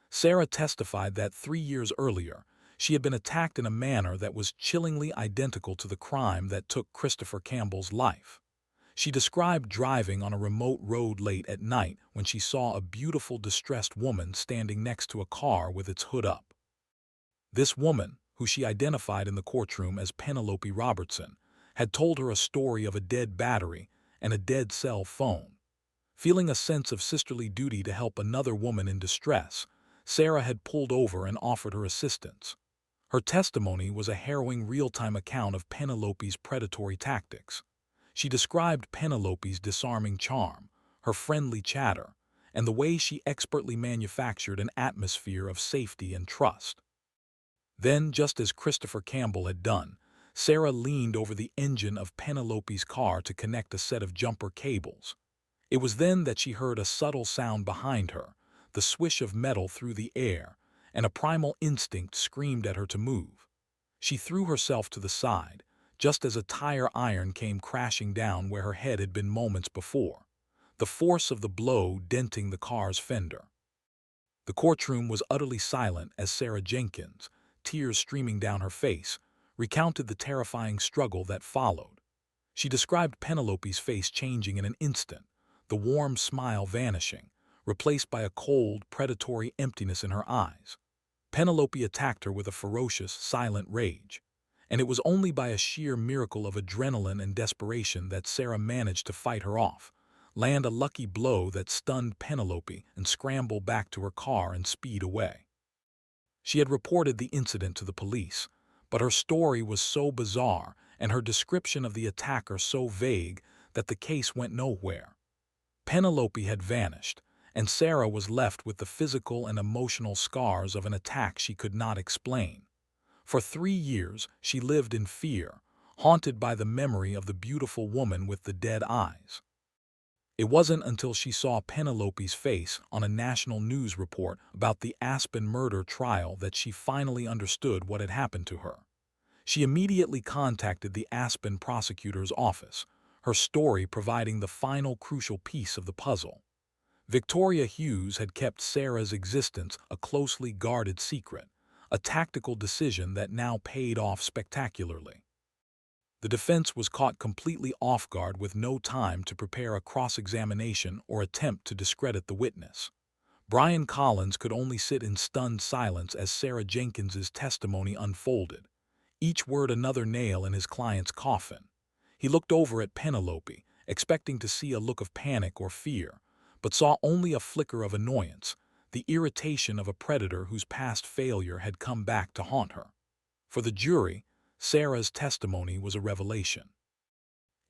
Sarah testified that 3 years earlier, she had been attacked in a manner that was chillingly identical to the crime that took Christopher Campbell's life. She described driving on a remote road late at night when she saw a beautiful, distressed woman standing next to a car with its hood up. This woman, who she identified in the courtroom as Penelope Robertson, had told her a story of a dead battery and a dead cell phone. Feeling a sense of sisterly duty to help another woman in distress, Sarah had pulled over and offered her assistance. Her testimony was a harrowing real-time account of Penelope's predatory tactics. She described Penelope's disarming charm, her friendly chatter, and the way she expertly manufactured an atmosphere of safety and trust. Then, just as Christopher Campbell had done, Sarah leaned over the engine of Penelope's car to connect a set of jumper cables. It was then that she heard a subtle sound behind her, the swish of metal through the air, and a primal instinct screamed at her to move. She threw herself to the side, just as a tire iron came crashing down where her head had been moments before, the force of the blow denting the car's fender. The courtroom was utterly silent as Sarah Jenkins, tears streaming down her face, recounted the terrifying struggle that followed. She described Penelope's face changing in an instant, the warm smile vanishing, replaced by a cold, predatory emptiness in her eyes. Penelope attacked her with a ferocious, silent rage, and it was only by a sheer miracle of adrenaline and desperation that Sarah managed to fight her off, land a lucky blow that stunned Penelope, and scramble back to her car and speed away. She had reported the incident to the police, but her story was so bizarre and her description of the attacker so vague that the case went nowhere. Penelope had vanished, and Sarah was left with the physical and emotional scars of an attack she could not explain. For 3 years, she lived in fear, haunted by the memory of the beautiful woman with the dead eyes. It wasn't until she saw Penelope's face on a national news report about the Aspen murder trial that she finally understood what had happened to her. She immediately contacted the Aspen prosecutor's office, her story providing the final crucial piece of the puzzle. Victoria Hughes had kept Sarah's existence a closely guarded secret, a tactical decision that now paid off spectacularly. The defense was caught completely off guard with no time to prepare a cross-examination or attempt to discredit the witness. Brian Collins could only sit in stunned silence as Sarah Jenkins's testimony unfolded, each word another nail in his client's coffin. He looked over at Penelope, expecting to see a look of panic or fear, but saw only a flicker of annoyance, the irritation of a predator whose past failure had come back to haunt her. For the jury, Sarah's testimony was a revelation.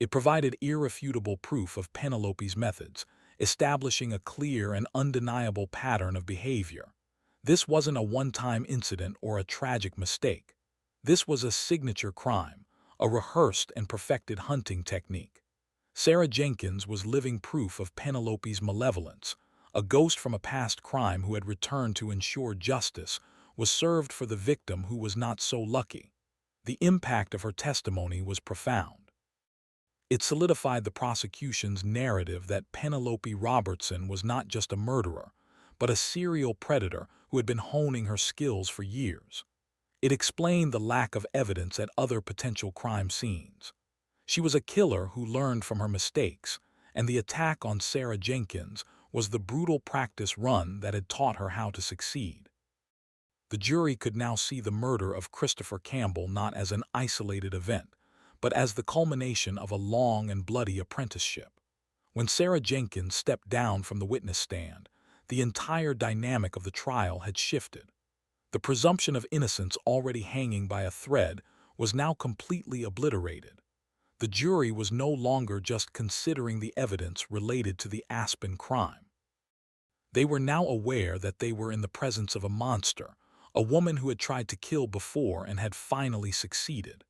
It provided irrefutable proof of Penelope's methods, establishing a clear and undeniable pattern of behavior. This wasn't a one-time incident or a tragic mistake. This was a signature crime, a rehearsed and perfected hunting technique. Sarah Jenkins was living proof of Penelope's malevolence. A ghost from a past crime who had returned to ensure justice was served for the victim who was not so lucky. The impact of her testimony was profound. It solidified the prosecution's narrative that Penelope Robertson was not just a murderer, but a serial predator who had been honing her skills for years. It explained the lack of evidence at other potential crime scenes. She was a killer who learned from her mistakes, and the attack on Sarah Jenkins was the brutal practice run that had taught her how to succeed. The jury could now see the murder of Christopher Campbell not as an isolated event, but as the culmination of a long and bloody apprenticeship. When Sarah Jenkins stepped down from the witness stand, the entire dynamic of the trial had shifted. The presumption of innocence already hanging by a thread was now completely obliterated. The jury was no longer just considering the evidence related to the Aspen crime. They were now aware that they were in the presence of a monster, a woman who had tried to kill before and had finally succeeded.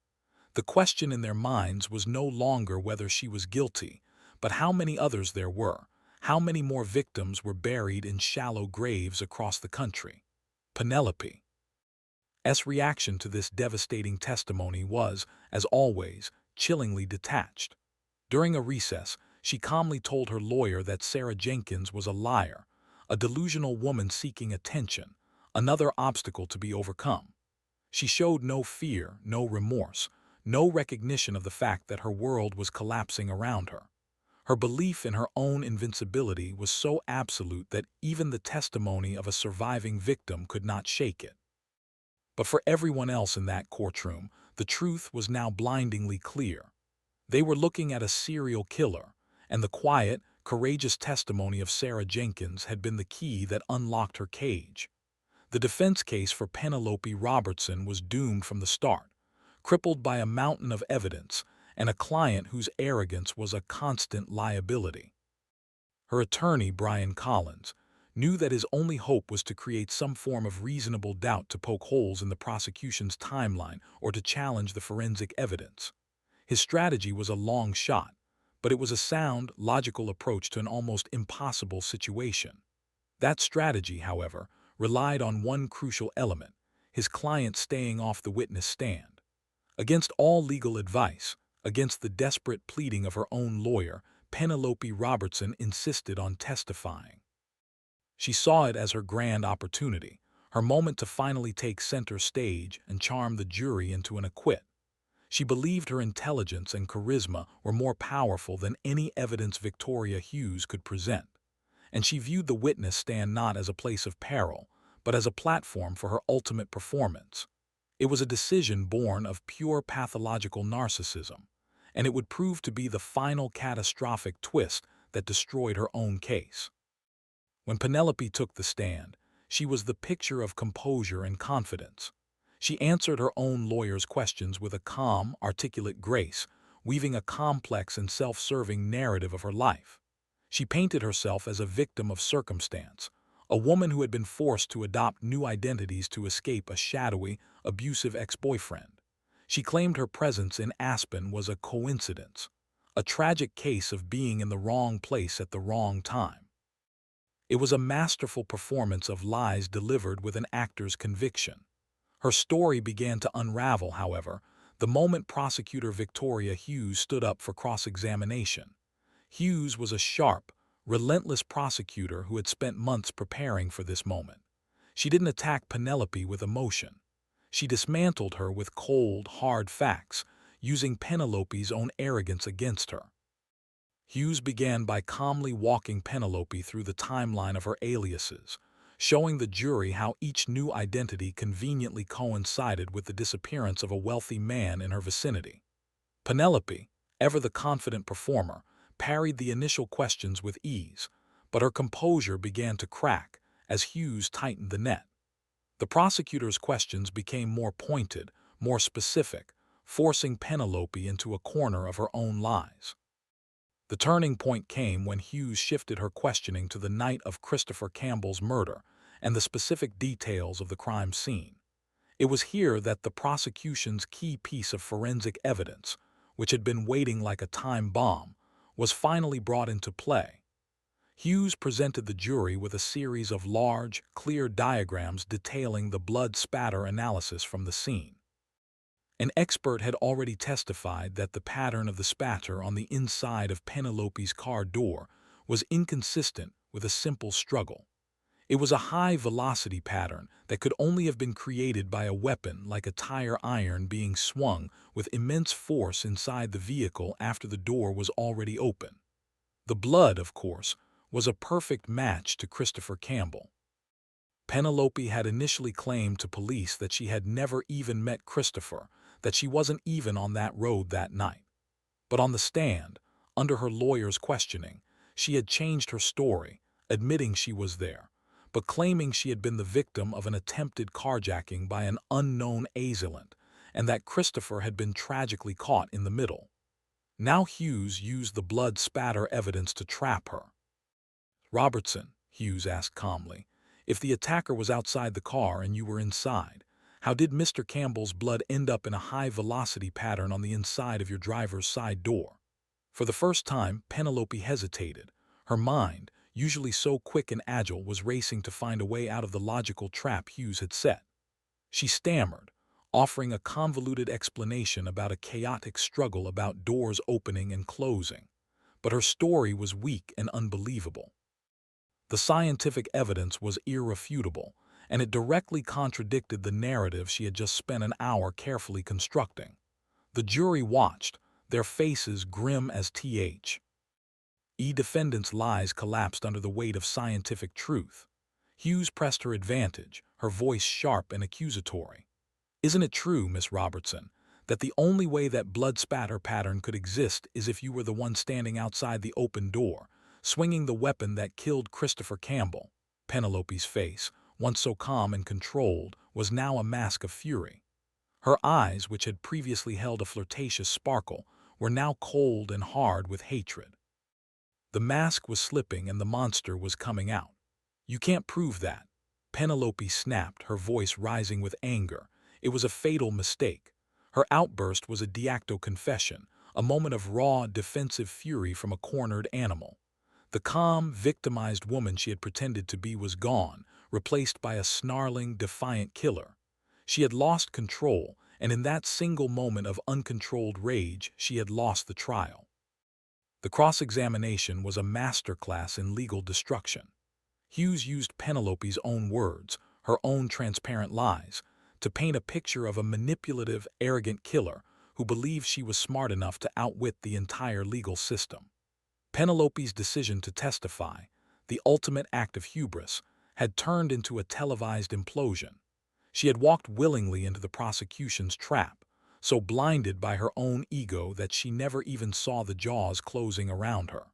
The question in their minds was no longer whether she was guilty, but how many others there were, how many more victims were buried in shallow graves across the country. Penelope's reaction to this devastating testimony was, as always, chillingly detached. During a recess, she calmly told her lawyer that Sarah Jenkins was a liar, a delusional woman seeking attention, another obstacle to be overcome. She showed no fear, no remorse, no recognition of the fact that her world was collapsing around her. Her belief in her own invincibility was so absolute that even the testimony of a surviving victim could not shake it. But for everyone else in that courtroom, the truth was now blindingly clear. They were looking at a serial killer, and the quiet, courageous testimony of Sarah Jenkins had been the key that unlocked her cage. The defense case for Penelope Robertson was doomed from the start, crippled by a mountain of evidence and a client whose arrogance was a constant liability. Her attorney, Brian Collins, knew that his only hope was to create some form of reasonable doubt to poke holes in the prosecution's timeline or to challenge the forensic evidence. His strategy was a long shot, but it was a sound, logical approach to an almost impossible situation. That strategy, however, relied on one crucial element: his client staying off the witness stand. Against all legal advice, against the desperate pleading of her own lawyer, Penelope Robertson insisted on testifying. She saw it as her grand opportunity, her moment to finally take center stage and charm the jury into an acquit. She believed her intelligence and charisma were more powerful than any evidence Victoria Hughes could present, and she viewed the witness stand not as a place of peril, but as a platform for her ultimate performance. It was a decision born of pure pathological narcissism, and it would prove to be the final catastrophic twist that destroyed her own case. When Penelope took the stand, she was the picture of composure and confidence. She answered her own lawyer's questions with a calm, articulate grace, weaving a complex and self-serving narrative of her life. She painted herself as a victim of circumstance, a woman who had been forced to adopt new identities to escape a shadowy, abusive ex-boyfriend. She claimed her presence in Aspen was a coincidence, a tragic case of being in the wrong place at the wrong time. It was a masterful performance of lies delivered with an actor's conviction. Her story began to unravel, however, the moment prosecutor Victoria Hughes stood up for cross-examination. Hughes was a sharp, relentless prosecutor who had spent months preparing for this moment. She didn't attack Penelope with emotion. She dismantled her with cold, hard facts, using Penelope's own arrogance against her. Hughes began by calmly walking Penelope through the timeline of her aliases, showing the jury how each new identity conveniently coincided with the disappearance of a wealthy man in her vicinity. Penelope, ever the confident performer, parried the initial questions with ease, but her composure began to crack as Hughes tightened the net. The prosecutor's questions became more pointed, more specific, forcing Penelope into a corner of her own lies. The turning point came when Hughes shifted her questioning to the night of Christopher Campbell's murder and the specific details of the crime scene. It was here that the prosecution's key piece of forensic evidence, which had been waiting like a time bomb, was finally brought into play. Hughes presented the jury with a series of large, clear diagrams detailing the blood spatter analysis from the scene. An expert had already testified that the pattern of the spatter on the inside of Penelope's car door was inconsistent with a simple struggle. It was a high-velocity pattern that could only have been created by a weapon like a tire iron being swung with immense force inside the vehicle after the door was already open. The blood, of course, was a perfect match to Christopher Campbell. Penelope had initially claimed to police that she had never even met Christopher, that she wasn't even on that road that night. But on the stand, under her lawyer's questioning, she had changed her story, admitting she was there, but claiming she had been the victim of an attempted carjacking by an unknown assailant, and that Christopher had been tragically caught in the middle. Now Hughes used the blood spatter evidence to trap her. "Robertson," Hughes asked calmly, "if the attacker was outside the car and you were inside, how did Mr. Campbell's blood end up in a high-velocity pattern on the inside of your driver's side door?" For the first time, Penelope hesitated. Her mind, usually so quick and agile, was racing to find a way out of the logical trap Hughes had set. She stammered, offering a convoluted explanation about a chaotic struggle about doors opening and closing. But her story was weak and unbelievable. The scientific evidence was irrefutable, and it directly contradicted the narrative she had just spent an hour carefully constructing. The jury watched, their faces grim as defendant's lies collapsed under the weight of scientific truth. Hughes pressed her advantage, her voice sharp and accusatory. "Isn't it true, Miss Robertson, that the only way that blood spatter pattern could exist is if you were the one standing outside the open door, swinging the weapon that killed Christopher Campbell?" Penelope's face, once so calm and controlled, was now a mask of fury. Her eyes, which had previously held a flirtatious sparkle, were now cold and hard with hatred. The mask was slipping and the monster was coming out. "You can't prove that," Penelope snapped, her voice rising with anger. It was a fatal mistake. Her outburst was a de facto confession, a moment of raw, defensive fury from a cornered animal. The calm, victimized woman she had pretended to be was gone, replaced by a snarling, defiant killer. She had lost control, and in that single moment of uncontrolled rage, she had lost the trial. The cross-examination was a masterclass in legal destruction. Hughes used Penelope's own words, her own transparent lies, to paint a picture of a manipulative, arrogant killer who believed she was smart enough to outwit the entire legal system. Penelope's decision to testify, the ultimate act of hubris, had turned into a televised implosion. She had walked willingly into the prosecution's trap, so blinded by her own ego that she never even saw the jaws closing around her.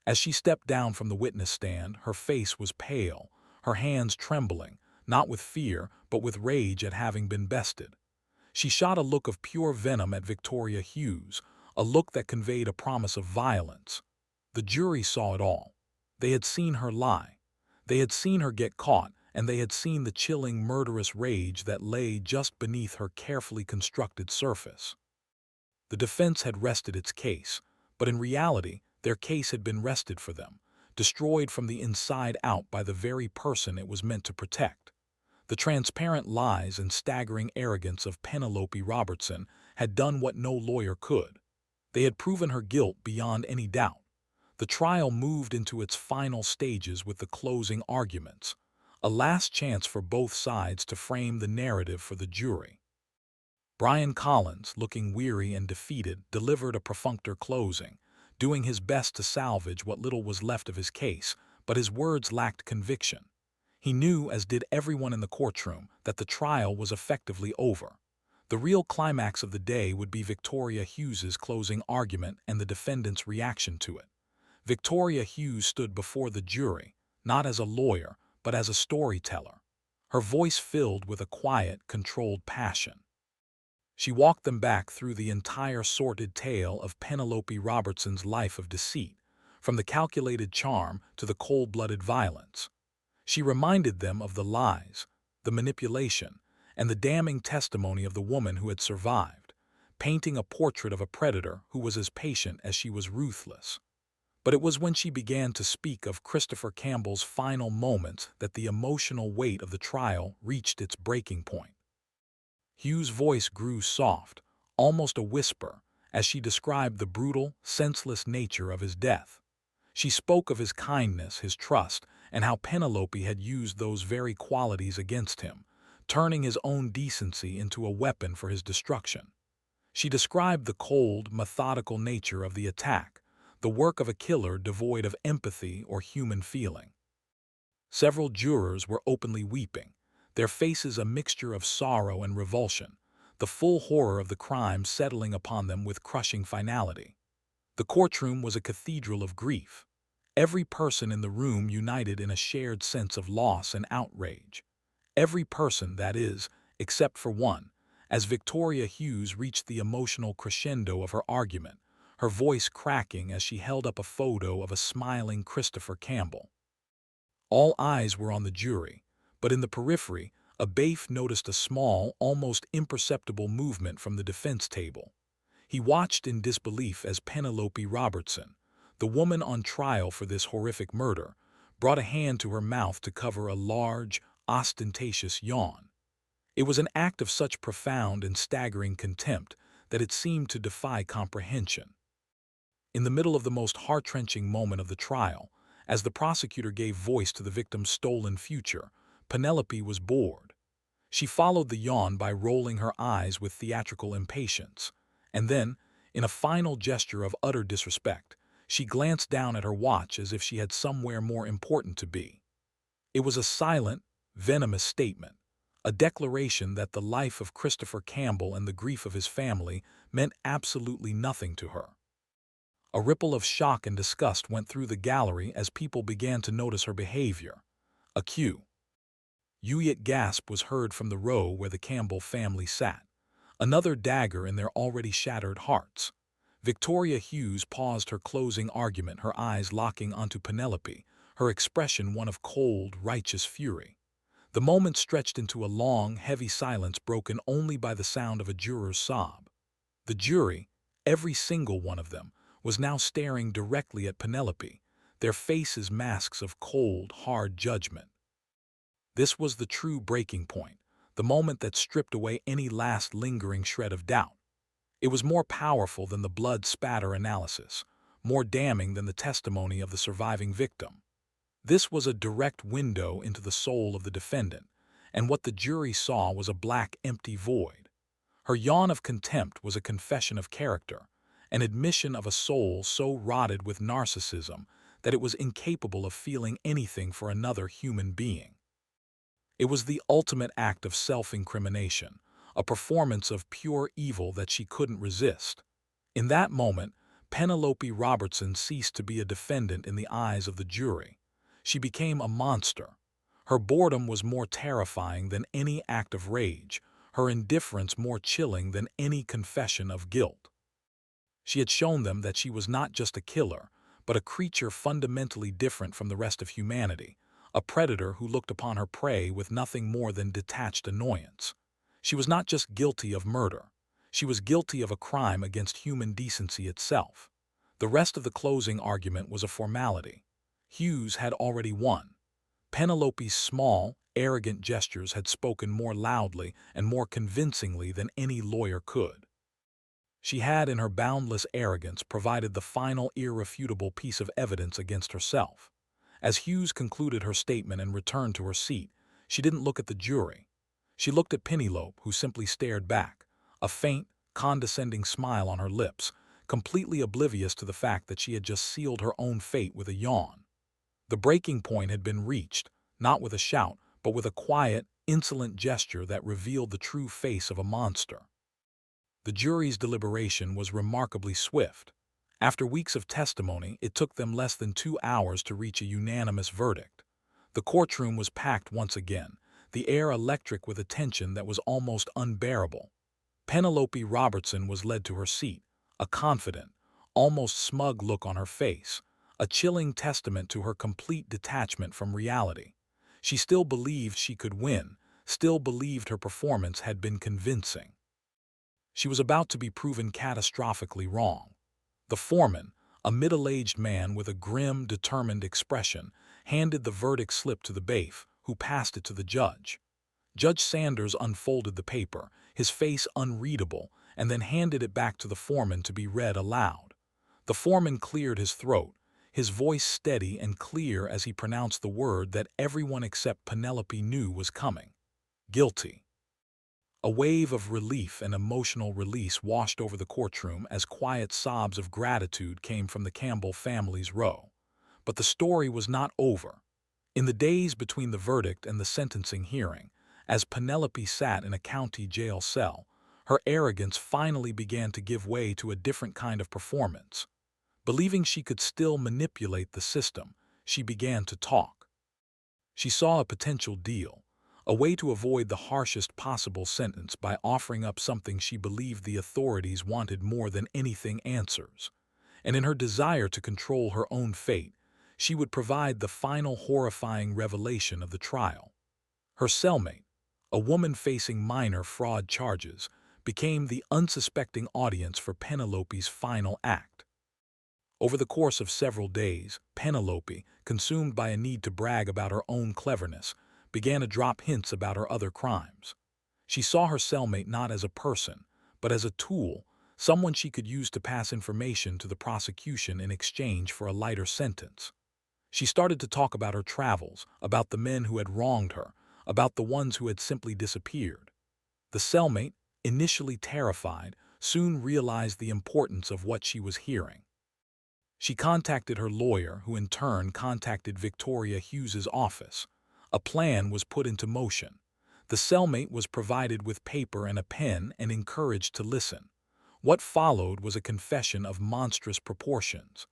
As she stepped down from the witness stand, her face was pale, her hands trembling, not with fear, but with rage at having been bested. She shot a look of pure venom at Victoria Hughes, a look that conveyed a promise of violence. The jury saw it all. They had seen her lie. They had seen her get caught, and they had seen the chilling, murderous rage that lay just beneath her carefully constructed surface. The defense had rested its case, but in reality, their case had been wrested for them, destroyed from the inside out by the very person it was meant to protect. The transparent lies and staggering arrogance of Penelope Robertson had done what no lawyer could. They had proven her guilt beyond any doubt. The trial moved into its final stages with the closing arguments, a last chance for both sides to frame the narrative for the jury. Brian Collins, looking weary and defeated, delivered a perfunctory closing, doing his best to salvage what little was left of his case, but his words lacked conviction. He knew, as did everyone in the courtroom, that the trial was effectively over. The real climax of the day would be Victoria Hughes's closing argument and the defendant's reaction to it. Victoria Hughes stood before the jury, not as a lawyer, but as a storyteller, her voice filled with a quiet, controlled passion. She walked them back through the entire sordid tale of Penelope Robertson's life of deceit, from the calculated charm to the cold-blooded violence. She reminded them of the lies, the manipulation, and the damning testimony of the woman who had survived, painting a portrait of a predator who was as patient as she was ruthless. But it was when she began to speak of Christopher Campbell's final moments that the emotional weight of the trial reached its breaking point. Hughes' voice grew soft, almost a whisper, as she described the brutal, senseless nature of his death. She spoke of his kindness, his trust, and how Penelope had used those very qualities against him, turning his own decency into a weapon for his destruction. She described the cold, methodical nature of the attack, the work of a killer devoid of empathy or human feeling. Several jurors were openly weeping, their faces a mixture of sorrow and revulsion, the full horror of the crime settling upon them with crushing finality. The courtroom was a cathedral of grief. Every person in the room united in a shared sense of loss and outrage. Every person, that is, except for one, as Victoria Hughes reached the emotional crescendo of her argument, her voice cracking as she held up a photo of a smiling Christopher Campbell. All eyes were on the jury, but in the periphery, Abafe noticed a small, almost imperceptible movement from the defense table. He watched in disbelief as Penelope Robertson, the woman on trial for this horrific murder, brought a hand to her mouth to cover a large, ostentatious yawn. It was an act of such profound and staggering contempt that it seemed to defy comprehension. In the middle of the most heart-wrenching moment of the trial, as the prosecutor gave voice to the victim's stolen future, Penelope was bored. She followed the yawn by rolling her eyes with theatrical impatience, and then, in a final gesture of utter disrespect, she glanced down at her watch as if she had somewhere more important to be. It was a silent, venomous statement, a declaration that the life of Christopher Campbell and the grief of his family meant absolutely nothing to her. A ripple of shock and disgust went through the gallery as people began to notice her behavior. A quiet gasp was heard from the row where the Campbell family sat, another dagger in their already shattered hearts. Victoria Hughes paused her closing argument, her eyes locking onto Penelope, her expression one of cold, righteous fury. The moment stretched into a long, heavy silence broken only by the sound of a juror's sob. The jury, every single one of them, was now staring directly at Penelope, their faces masks of cold, hard judgment. This was the true breaking point, the moment that stripped away any last lingering shred of doubt. It was more powerful than the blood spatter analysis, more damning than the testimony of the surviving victim. This was a direct window into the soul of the defendant, and what the jury saw was a black, empty void. Her yawn of contempt was a confession of character, an admission of a soul so rotted with narcissism that it was incapable of feeling anything for another human being. It was the ultimate act of self-incrimination, a performance of pure evil that she couldn't resist. In that moment, Penelope Robertson ceased to be a defendant in the eyes of the jury. She became a monster. Her boredom was more terrifying than any act of rage, her indifference more chilling than any confession of guilt. She had shown them that she was not just a killer, but a creature fundamentally different from the rest of humanity, a predator who looked upon her prey with nothing more than detached annoyance. She was not just guilty of murder. She was guilty of a crime against human decency itself. The rest of the closing argument was a formality. Hughes had already won. Penelope's small, arrogant gestures had spoken more loudly and more convincingly than any lawyer could. She had, in her boundless arrogance, provided the final irrefutable piece of evidence against herself. As Hughes concluded her statement and returned to her seat, she didn't look at the jury. She looked at Penelope, who simply stared back, a faint, condescending smile on her lips, completely oblivious to the fact that she had just sealed her own fate with a yawn. The breaking point had been reached, not with a shout, but with a quiet, insolent gesture that revealed the true face of a monster. The jury's deliberation was remarkably swift. After weeks of testimony, it took them less than 2 hours to reach a unanimous verdict. The courtroom was packed once again, the air electric with a tension that was almost unbearable. Penelope Robertson was led to her seat, a confident, almost smug look on her face, a chilling testament to her complete detachment from reality. She still believed she could win, still believed her performance had been convincing. She was about to be proven catastrophically wrong. The foreman, a middle-aged man with a grim, determined expression, handed the verdict slip to the bailiff, who passed it to the judge. Judge Sanders unfolded the paper, his face unreadable, and then handed it back to the foreman to be read aloud. The foreman cleared his throat, his voice steady and clear as he pronounced the word that everyone except Penelope knew was coming: guilty. A wave of relief and emotional release washed over the courtroom as quiet sobs of gratitude came from the Campbell family's row. But the story was not over. In the days between the verdict and the sentencing hearing, as Penelope sat in a county jail cell, her arrogance finally began to give way to a different kind of performance. Believing she could still manipulate the system, she began to talk. She saw a potential deal, a way to avoid the harshest possible sentence by offering up something she believed the authorities wanted more than anything: answers. And in her desire to control her own fate, she would provide the final horrifying revelation of the trial. Her cellmate, a woman facing minor fraud charges, became the unsuspecting audience for Penelope's final act. Over the course of several days, Penelope, consumed by a need to brag about her own cleverness, began to drop hints about her other crimes. She saw her cellmate not as a person, but as a tool, someone she could use to pass information to the prosecution in exchange for a lighter sentence. She started to talk about her travels, about the men who had wronged her, about the ones who had simply disappeared. The cellmate, initially terrified, soon realized the importance of what she was hearing. She contacted her lawyer, who in turn contacted Victoria Hughes's office. A plan was put into motion. The cellmate was provided with paper and a pen and encouraged to listen. What followed was a confession of monstrous proportions.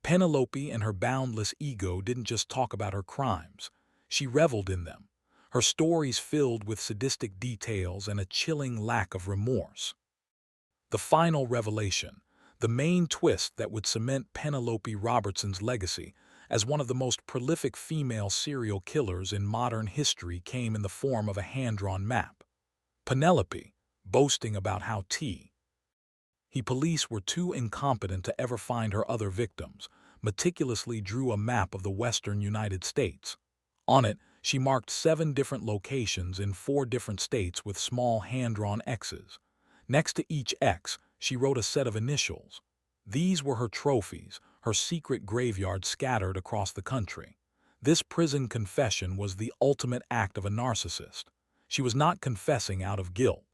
Penelope and her boundless ego didn't just talk about her crimes. She reveled in them, her stories filled with sadistic details and a chilling lack of remorse. The final revelation, the main twist that would cement Penelope Robertson's legacy as one of the most prolific female serial killers in modern history, came in the form of a hand-drawn map. Penelope, boasting about how police were too incompetent to ever find her other victims, meticulously drew a map of the western United States. On it, she marked 7 different locations in 4 different states with small hand-drawn X's. Next to each X, she wrote a set of initials. These were her trophies, her secret graveyard scattered across the country. This prison confession was the ultimate act of a narcissist. She was not confessing out of guilt.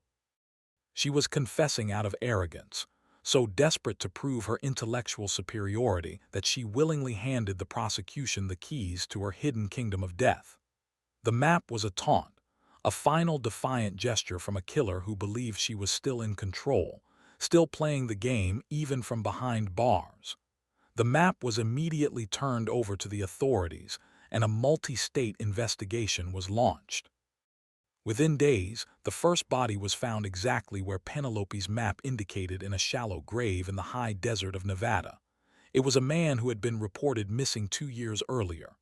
She was confessing out of arrogance, so desperate to prove her intellectual superiority that she willingly handed the prosecution the keys to her hidden kingdom of death. The map was a taunt, a final defiant gesture from a killer who believed she was still in control, still playing the game even from behind bars. The map was immediately turned over to the authorities, and a multi-state investigation was launched. Within days, the first body was found exactly where Penelope's map indicated, in a shallow grave in the high desert of Nevada. It was a man who had been reported missing 2 years earlier.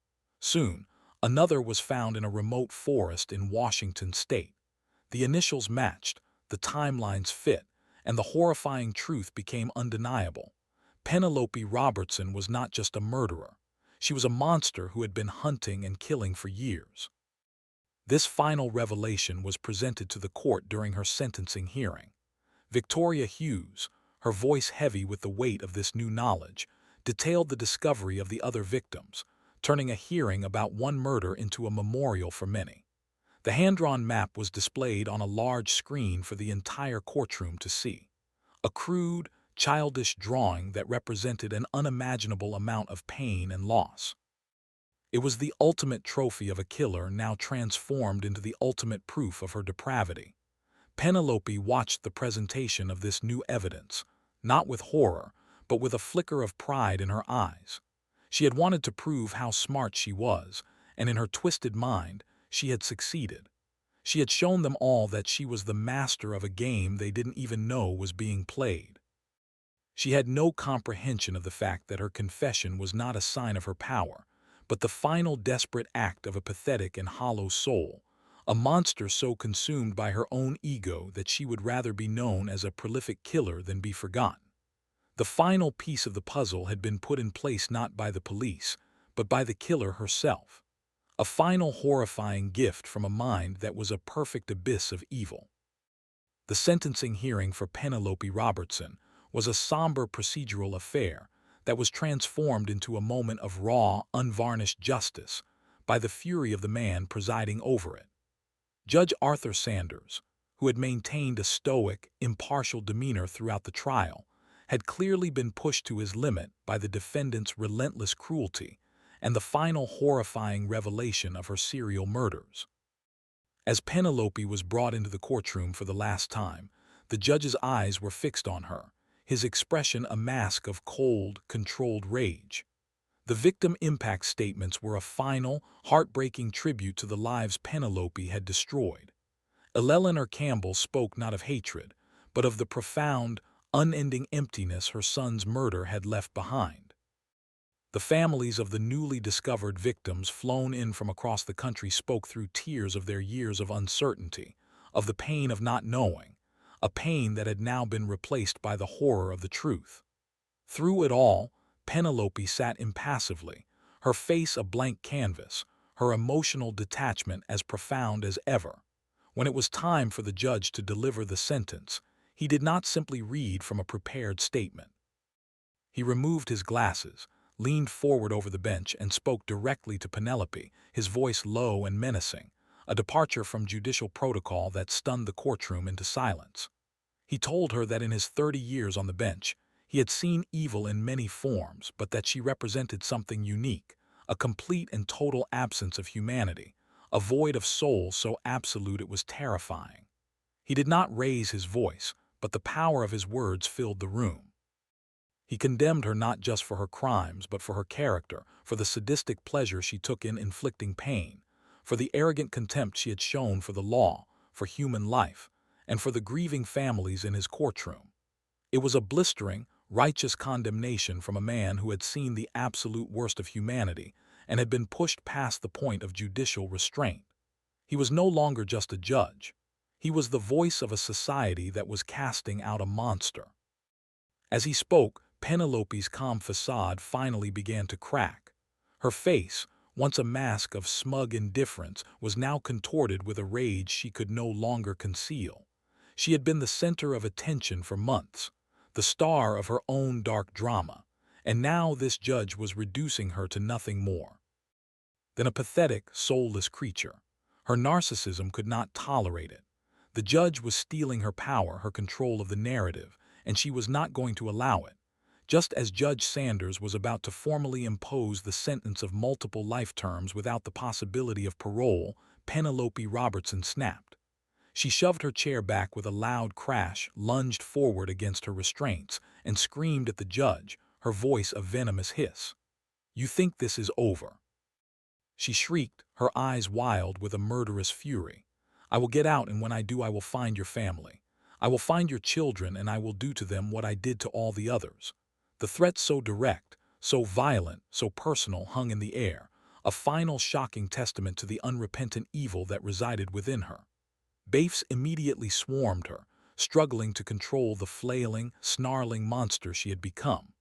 Soon, another was found in a remote forest in Washington state. The initials matched, the timelines fit, and the horrifying truth became undeniable. Penelope Robertson was not just a murderer. She was a monster who had been hunting and killing for years. This final revelation was presented to the court during her sentencing hearing. Victoria Hughes, her voice heavy with the weight of this new knowledge, detailed the discovery of the other victims, turning a hearing about one murder into a memorial for many. The hand-drawn map was displayed on a large screen for the entire courtroom to see. A crude, childish drawing that represented an unimaginable amount of pain and loss. It was the ultimate trophy of a killer now transformed into the ultimate proof of her depravity. Penelope watched the presentation of this new evidence, not with horror, but with a flicker of pride in her eyes. She had wanted to prove how smart she was, and in her twisted mind, she had succeeded. She had shown them all that she was the master of a game they didn't even know was being played. She had no comprehension of the fact that her confession was not a sign of her power, but the final desperate act of a pathetic and hollow soul, a monster so consumed by her own ego that she would rather be known as a prolific killer than be forgotten. The final piece of the puzzle had been put in place not by the police, but by the killer herself. A final horrifying gift from a mind that was a perfect abyss of evil. The sentencing hearing for Penelope Robertson was a somber procedural affair that was transformed into a moment of raw, unvarnished justice by the fury of the man presiding over it. Judge Arthur Sanders, who had maintained a stoic, impartial demeanor throughout the trial, had clearly been pushed to his limit by the defendant's relentless cruelty and the final horrifying revelation of her serial murders. As Penelope was brought into the courtroom for the last time, the judge's eyes were fixed on her, his expression a mask of cold, controlled rage. The victim impact statements were a final, heartbreaking tribute to the lives Penelope had destroyed. Eleanor Campbell spoke not of hatred, but of the profound, unending emptiness her son's murder had left behind. The families of the newly discovered victims flown in from across the country spoke through tears of their years of uncertainty, of the pain of not knowing, a pain that had now been replaced by the horror of the truth. Through it all, Penelope sat impassively, her face a blank canvas, her emotional detachment as profound as ever. When it was time for the judge to deliver the sentence, he did not simply read from a prepared statement. He removed his glasses, leaned forward over the bench, and spoke directly to Penelope, his voice low and menacing, a departure from judicial protocol that stunned the courtroom into silence. He told her that in his 30 years on the bench, he had seen evil in many forms, but that she represented something unique, a complete and total absence of humanity, a void of soul so absolute it was terrifying. He did not raise his voice, but the power of his words filled the room. He condemned her not just for her crimes, but for her character, for the sadistic pleasure she took in inflicting pain, for the arrogant contempt she had shown for the law, for human life, and for the grieving families in his courtroom. It was a blistering, righteous condemnation from a man who had seen the absolute worst of humanity and had been pushed past the point of judicial restraint. He was no longer just a judge. He was the voice of a society that was casting out a monster. As he spoke, Penelope's calm facade finally began to crack. Her face, once a mask of smug indifference, was now contorted with a rage she could no longer conceal. She had been the center of attention for months, the star of her own dark drama, and now this judge was reducing her to nothing more than a pathetic, soulless creature. Her narcissism could not tolerate it. The judge was stealing her power, her control of the narrative, and she was not going to allow it. Just as Judge Sanders was about to formally impose the sentence of multiple life terms without the possibility of parole, Penelope Robertson snapped. She shoved her chair back with a loud crash, lunged forward against her restraints, and screamed at the judge, her voice a venomous hiss. "You think this is over?" She shrieked, her eyes wild with a murderous fury. "I will get out, and when I do I will find your family. I will find your children, and I will do to them what I did to all the others." The threat so direct, so violent, so personal hung in the air, a final shocking testament to the unrepentant evil that resided within her. Baifs immediately swarmed her, struggling to control the flailing, snarling monster she had become.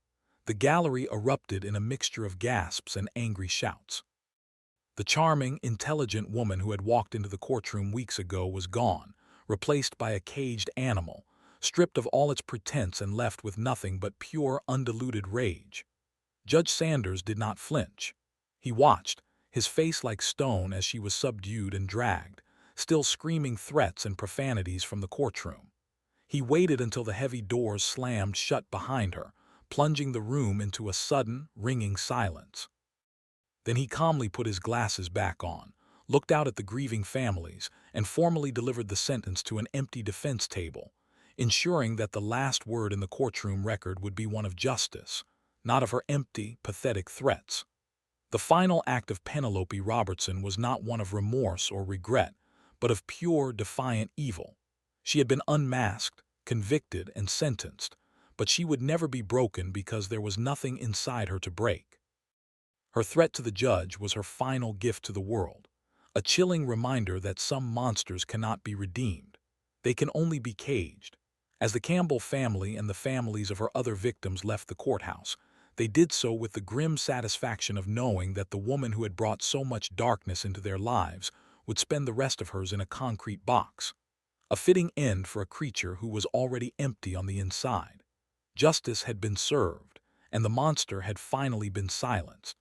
The gallery erupted in a mixture of gasps and angry shouts. The charming, intelligent woman who had walked into the courtroom weeks ago was gone, replaced by a caged animal, stripped of all its pretense and left with nothing but pure, undiluted rage. Judge Sanders did not flinch. He watched, his face like stone as she was subdued and dragged, still screaming threats and profanities from the courtroom. He waited until the heavy doors slammed shut behind her, plunging the room into a sudden, ringing silence. Then he calmly put his glasses back on, looked out at the grieving families, and formally delivered the sentence to an empty defense table, ensuring that the last word in the courtroom record would be one of justice, not of her empty, pathetic threats. The final act of Penelope Robertson was not one of remorse or regret, but of pure, defiant evil. She had been unmasked, convicted, and sentenced, but she would never be broken because there was nothing inside her to break. Her threat to the judge was her final gift to the world, a chilling reminder that some monsters cannot be redeemed. They can only be caged. As the Campbell family and the families of her other victims left the courthouse, they did so with the grim satisfaction of knowing that the woman who had brought so much darkness into their lives would spend the rest of hers in a concrete box. A fitting end for a creature who was already empty on the inside. Justice had been served, and the monster had finally been silenced.